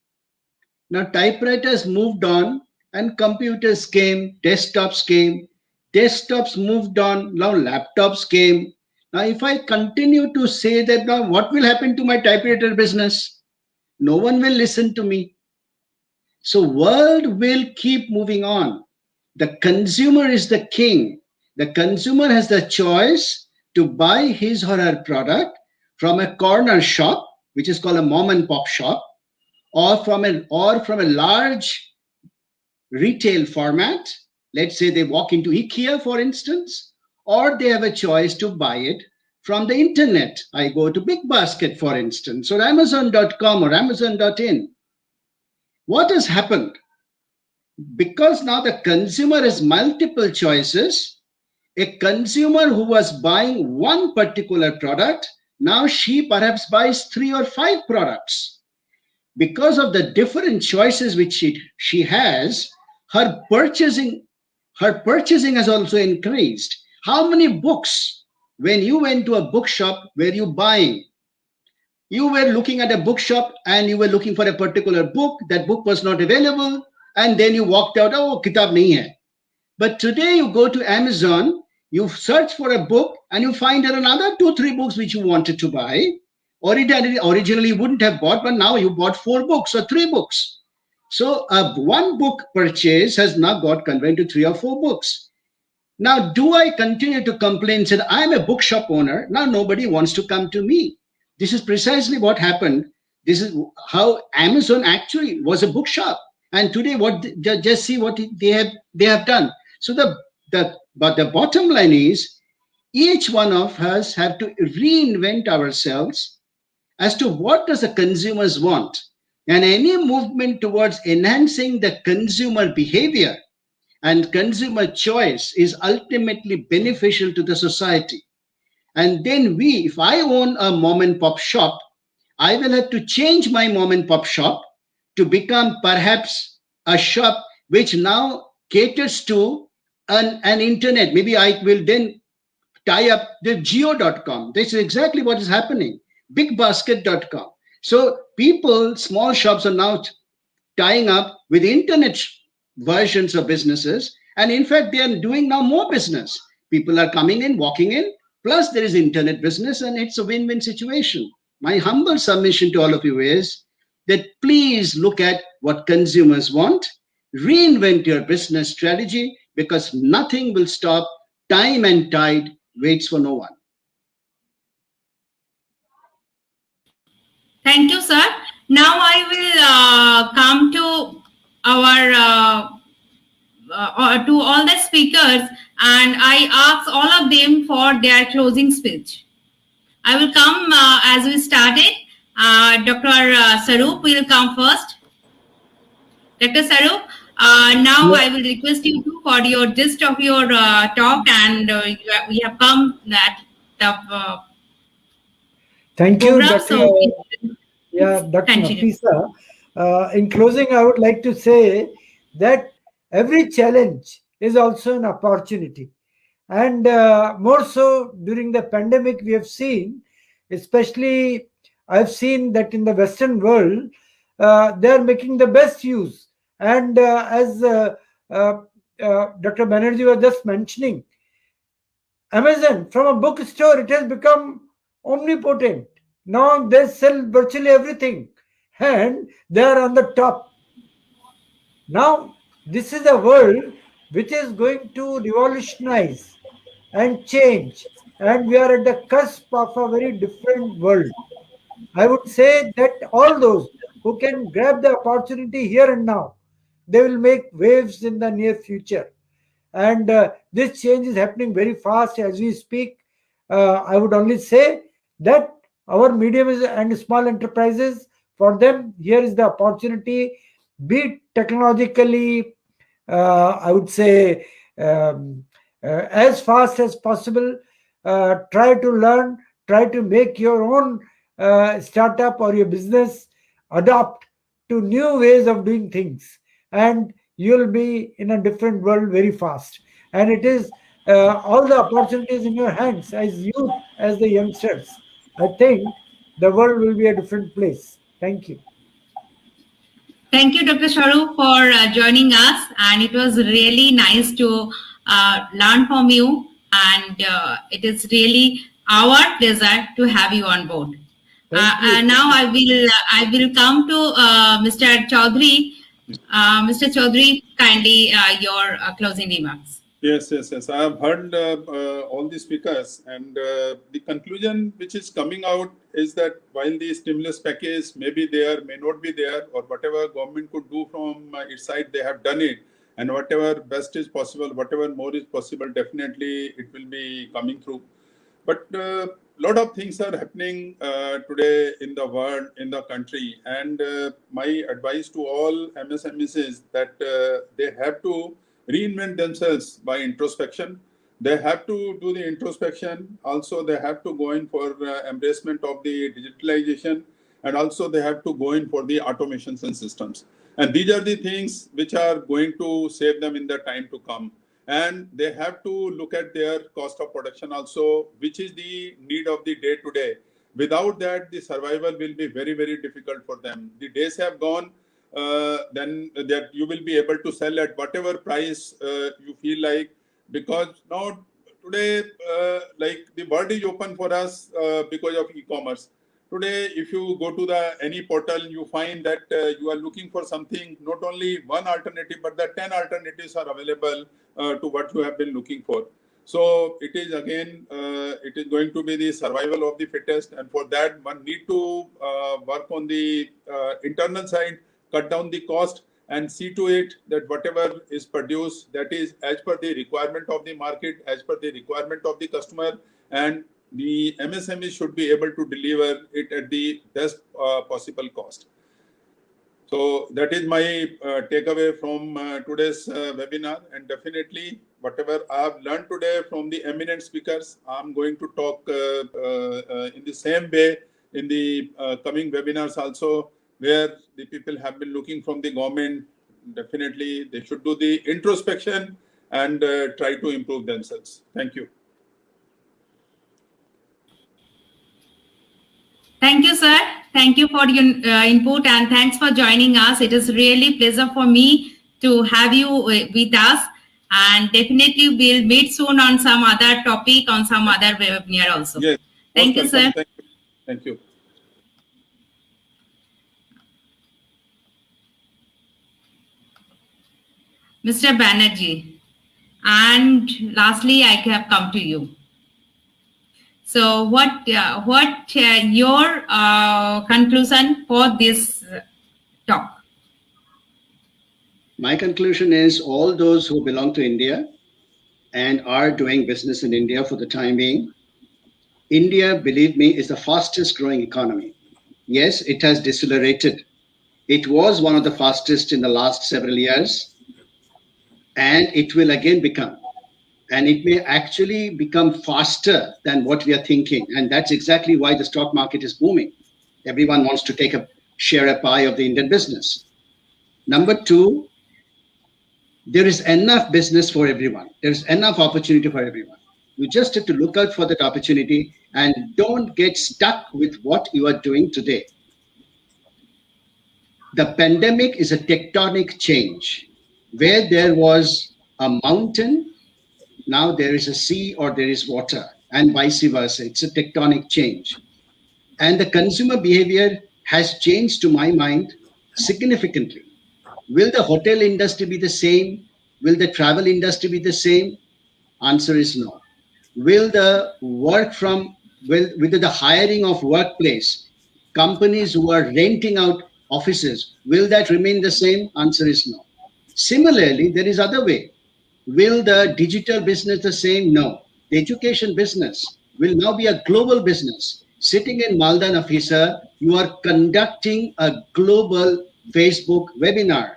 Now, typewriters moved on and computers came, desktops came, desktops moved on, now laptops came. Now, if I continue to say that, now what will happen to my typewriter business? No one will listen to me. So world will keep moving on. The consumer is the king. The consumer has the choice to buy his or her product from a corner shop, which is called a mom and pop shop, or from a large retail format. Let's say they walk into IKEA, for instance, or they have a choice to buy it from the internet. I go to Big Basket, for instance, or Amazon.com or Amazon.in. What has happened? Because now the consumer has multiple choices, a consumer who was buying one particular product, now she perhaps buys 3 or 5 products. Because of the different choices which she has, her purchasing has also increased. How many books, when you went to a bookshop, were you buying? You were looking at a bookshop and you were looking for a particular book. That book was not available. And then you walked out, oh, kitab nahi hai. But today you go to Amazon, you search for a book and you find there are another 2-3 books which you wanted to buy. Originally you wouldn't have bought, but now you bought 4 books or 3 books. So one book purchase has now got converted to 3 or 4 books. Now, do I continue to complain, say, I'm a bookshop owner, now nobody wants to come to me? This is precisely what happened. This is how Amazon actually was a bookshop. And today, just see what they have done. So the bottom line is, each one of us have to reinvent ourselves as to what does the consumers want. And any movement towards enhancing the consumer behavior and consumer choice is ultimately beneficial to the society. And then if I own a mom and pop shop, I will have to change my mom and pop shop to become perhaps a shop which now caters to an internet. Maybe I will then tie up the geo.com. This is exactly what is happening. Bigbasket.com. So people, small shops are now tying up with internet versions of businesses. And in fact, they are doing now more business. People are coming in, walking in, plus there is internet business, and it's a win-win situation. My humble submission to all of you is that please look at what consumers want, reinvent your business strategy, because nothing will stop. Time and tide waits for no one. Thank you, sir. Now I will come to our to all the speakers, and I ask all of them for their closing speech. I will come as we started. Dr. Sarup will come first. Dr. Sarup, now I will request you for your gist of your talk, and we have come at the Thank you, program. Dr. Nafisa. In closing, I would like to say that every challenge is also an opportunity. And more so during the pandemic, we have seen, especially I've seen that in the Western world, they are making the best use. And as Dr. Banerjee was just mentioning, Amazon, from a bookstore, it has become omnipotent. Now they sell virtually everything. and they are on the top. Now, this is a world which is going to revolutionize and change, and we are at the cusp of a very different world. I would say that all those who can grab the opportunity here and now, they will make waves in the near future. And this change is happening very fast as we speak. I would only say that our medium and small enterprises, for them, here is the opportunity, be it technologically, I would say, as fast as possible. Try to learn, try to make your own startup or your business, adopt to new ways of doing things, and you'll be in a different world very fast. And it is all the opportunities in your hands as youth, as the youngsters. I think the world will be a different place. Thank you. Thank you, Dr. Sharu, for joining us. And it was really nice to learn from you. And it is really our pleasure to have you on board. And now I will come to Mr. Chaudhary. Mr. Chaudhary, kindly your closing remarks. Yes. I have heard all the speakers, and the conclusion which is coming out is that while the stimulus package may be there, may not be there, or whatever government could do from its side, they have done it, and whatever best is possible, whatever more is possible, definitely it will be coming through. But a lot of things are happening today in the world, in the country, and my advice to all MSMEs is that they have to reinvent themselves by introspection. They have to do the introspection. Also, they have to go in for embracement of the digitalization, and also they have to go in for the automations and systems. And these are the things which are going to save them in the time to come. And they have to look at their cost of production also, which is the need of the day to day. Without that, the survival will be very, very difficult for them. The days have gone. Then that you will be able to sell at whatever price you feel like, because now today like the world is open for us because of e-commerce. Today, if you go to any portal, you find that you are looking for something, not only one alternative, but the 10 alternatives are available to what you have been looking for. So it is again, it is going to be the survival of the fittest, and for that one need to work on the internal side, cut down the cost, and see to it that whatever is produced, that is as per the requirement of the market, as per the requirement of the customer, and the MSME should be able to deliver it at the best possible cost. So that is my takeaway from today's webinar, and definitely whatever I have learned today from the eminent speakers, I'm going to talk in the same way in the coming webinars also, where the people have been looking from the government. Definitely they should do the introspection and try to improve themselves. Thank you. Thank you, sir. Thank you for your input, and thanks for joining us. It is really pleasure for me to have you with us, and definitely we'll meet soon on some other topic, on some other webinar also. Yes. Thank you, sir. Thank you. Mr. Banerjee, and lastly, I have come to you. So, what your conclusion for this talk? My conclusion is all those who belong to India and are doing business in India for the time being, India, believe me, is the fastest growing economy. Yes, it has decelerated. It was one of the fastest in the last several years, and it will again become. And it may actually become faster than what we are thinking. And that's exactly why the stock market is booming. Everyone wants to take a pie of the Indian business. Number two, there is enough business for everyone. There's enough opportunity for everyone. You just have to look out for that opportunity and don't get stuck with what you are doing today. The pandemic is a tectonic change. Where there was a mountain, now there is a sea or there is water, and vice versa. It's a tectonic change. And the consumer behavior has changed, to my mind, significantly. Will the hotel industry be the same? Will the travel industry be the same? Answer is no. Will the with the hiring of workplace, companies who are renting out offices, will that remain the same? Answer is no. Similarly, there is other way. Will the digital business the same? No. The education business will now be a global business. Sitting in Malda, Nafisa, you are conducting a global Facebook webinar.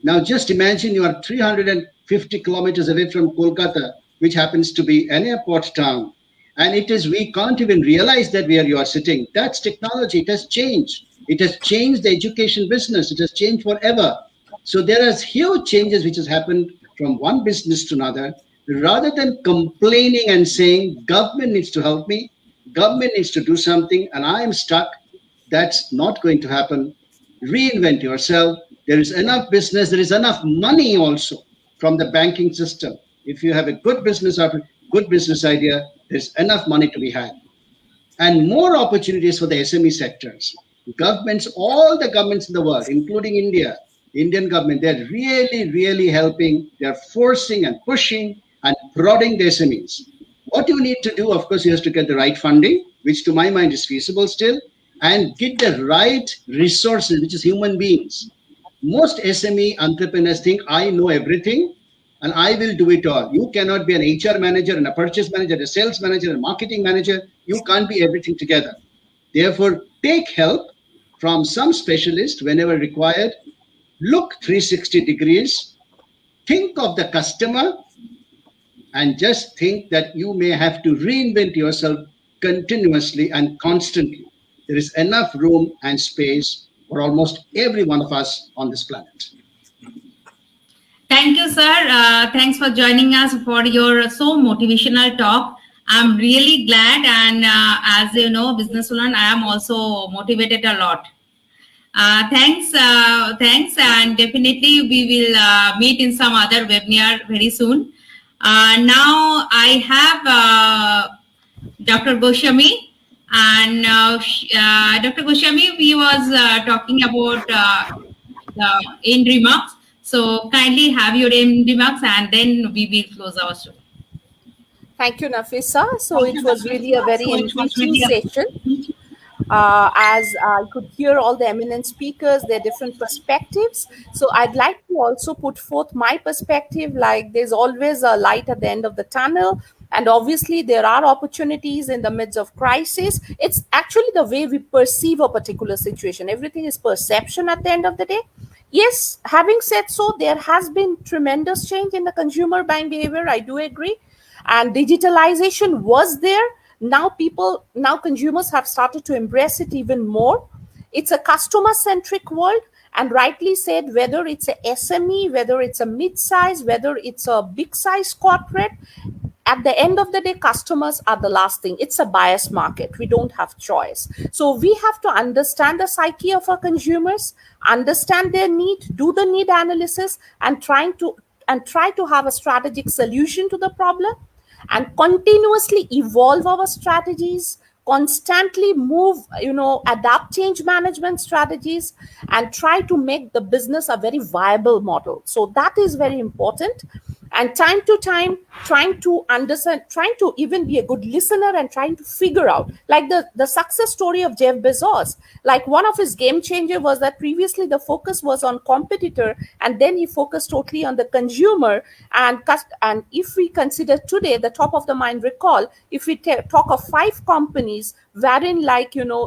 Now just imagine you are 350 kilometers away from Kolkata, which happens to be an airport town. And we can't even realize that where you are sitting. That's technology. It has changed. It has changed the education business. It has changed forever. So there are huge changes which has happened from one business to another. Rather than complaining and saying, government needs to help me, government needs to do something, and I am stuck, that's not going to happen. Reinvent yourself. There is enough business. There is enough money also from the banking system. If you have a good business idea, there's enough money to be had. And more opportunities for the SME sectors. Governments, all the governments in the world, including India, Indian government, they're really, really helping. They're forcing and pushing and prodding the SMEs. What you need to do, of course, you have to get the right funding, which to my mind is feasible still, and get the right resources, which is human beings. Most SME entrepreneurs think, I know everything and I will do it all. You cannot be an HR manager and a purchase manager, a sales manager, and a marketing manager. You can't be everything together. Therefore, take help from some specialist whenever required. Look 360 degrees. Think of the customer and just think that you may have to reinvent yourself continuously and constantly. There is enough room and space for almost every one of us on this planet. Thank you, sir. Thanks for joining us for your so motivational talk. I'm really glad, and as you know, businesswoman, I am also motivated a lot. Thanks, and definitely we will meet in some other webinar very soon. Now I have Dr. Goswami, and Dr. Goswami, we was talking about the end remarks. So kindly have your end remarks, and then we will close our show. Thank you, Nafisa. So it was really a very enriching session. As I could hear all the eminent speakers, their different perspectives. So I'd like to also put forth my perspective, like there's always a light at the end of the tunnel. And obviously there are opportunities in the midst of crisis. It's actually the way we perceive a particular situation. Everything is perception at the end of the day. Yes, having said so, there has been tremendous change in the consumer buying behavior. I do agree. And digitalization was there. Now consumers have started to embrace it even more. It's a customer-centric world, and rightly said, whether it's a SME, whether it's a mid-size, whether it's a big-size corporate, at the end of the day, customers are the last thing. It's a bias market. We don't have choice. So we have to understand the psyche of our consumers, understand their need, do the need analysis, and try to have a strategic solution to the problem, and continuously evolve our strategies, constantly move, adapt change management strategies, and try to make the business a very viable model. So that is very important. And time to time, trying to understand, trying to even be a good listener and trying to figure out, like the success story of Jeff Bezos, like one of his game changer was that previously the focus was on competitor, and then he focused totally on the consumer. And if we consider today, the top of the mind recall, if we talk of 5 companies wherein,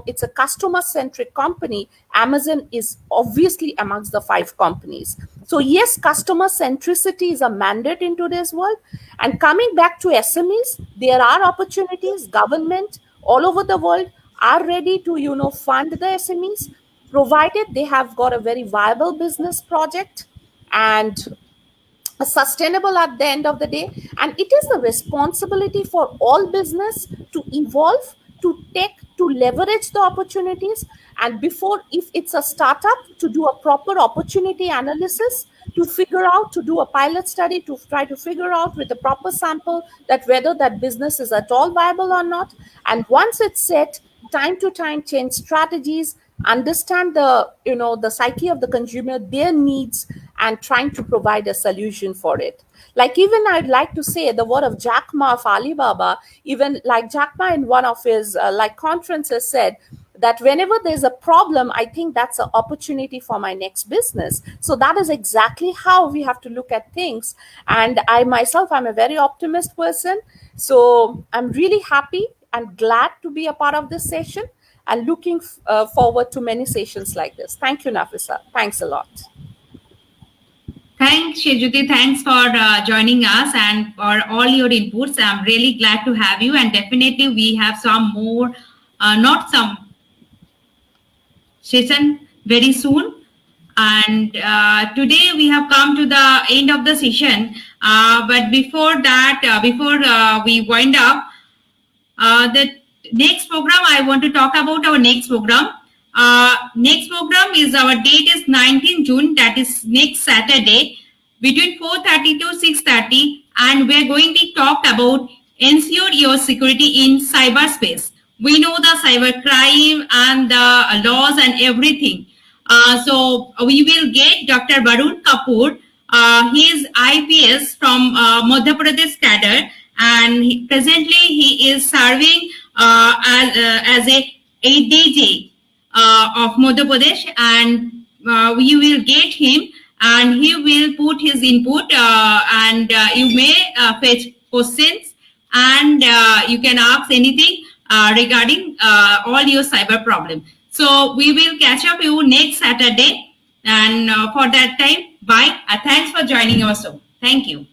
it's a customer centric company, Amazon is obviously amongst the 5 companies. So yes, customer centricity is a mandate in today's world. And coming back to SMEs, there are opportunities. Government all over the world are ready to, fund the SMEs, provided they have got a very viable business project and sustainable at the end of the day. And it is the responsibility for all business to evolve, to leverage the opportunities, and if it's a startup, to do a proper opportunity analysis, to figure out, to do a pilot study, to try to figure out with a proper sample that whether that business is at all viable or not. And once it's set, time to time change strategies, understand the psyche of the consumer, their needs, and trying to provide a solution for it. Like, even I'd like to say the word of Jack Ma of Alibaba, even like Jack Ma in one of his conferences said that whenever there's a problem, I think that's an opportunity for my next business. So that is exactly how we have to look at things. And I myself, I'm a very optimist person. So I'm really happy and glad to be a part of this session, and looking forward to many sessions like this. Thank you, Nafisa. Thanks a lot. Thanks, Shejuti. Thanks for joining us and for all your inputs. I'm really glad to have you, and definitely we have some more, not some session very soon. And today we have come to the end of the session. But before that, before we wind up, the next program, I want to talk about our next program. Next program is, our date is 19 June, that is next Saturday, between 4:30 to 6:30, and we're going to talk about ensure your security in cyberspace. We know the cybercrime and the laws and everything. So we will get Dr. Varun Kapoor. He is IPS from Madhya Pradesh cadre, and presently he is serving as a ADJ of Madhya Pradesh, and we will get him, and he will put his input, and you may fetch questions, and you can ask anything regarding all your cyber problem. So we will catch up you next Saturday, and for that time, bye. Thanks for joining our show. Thank you.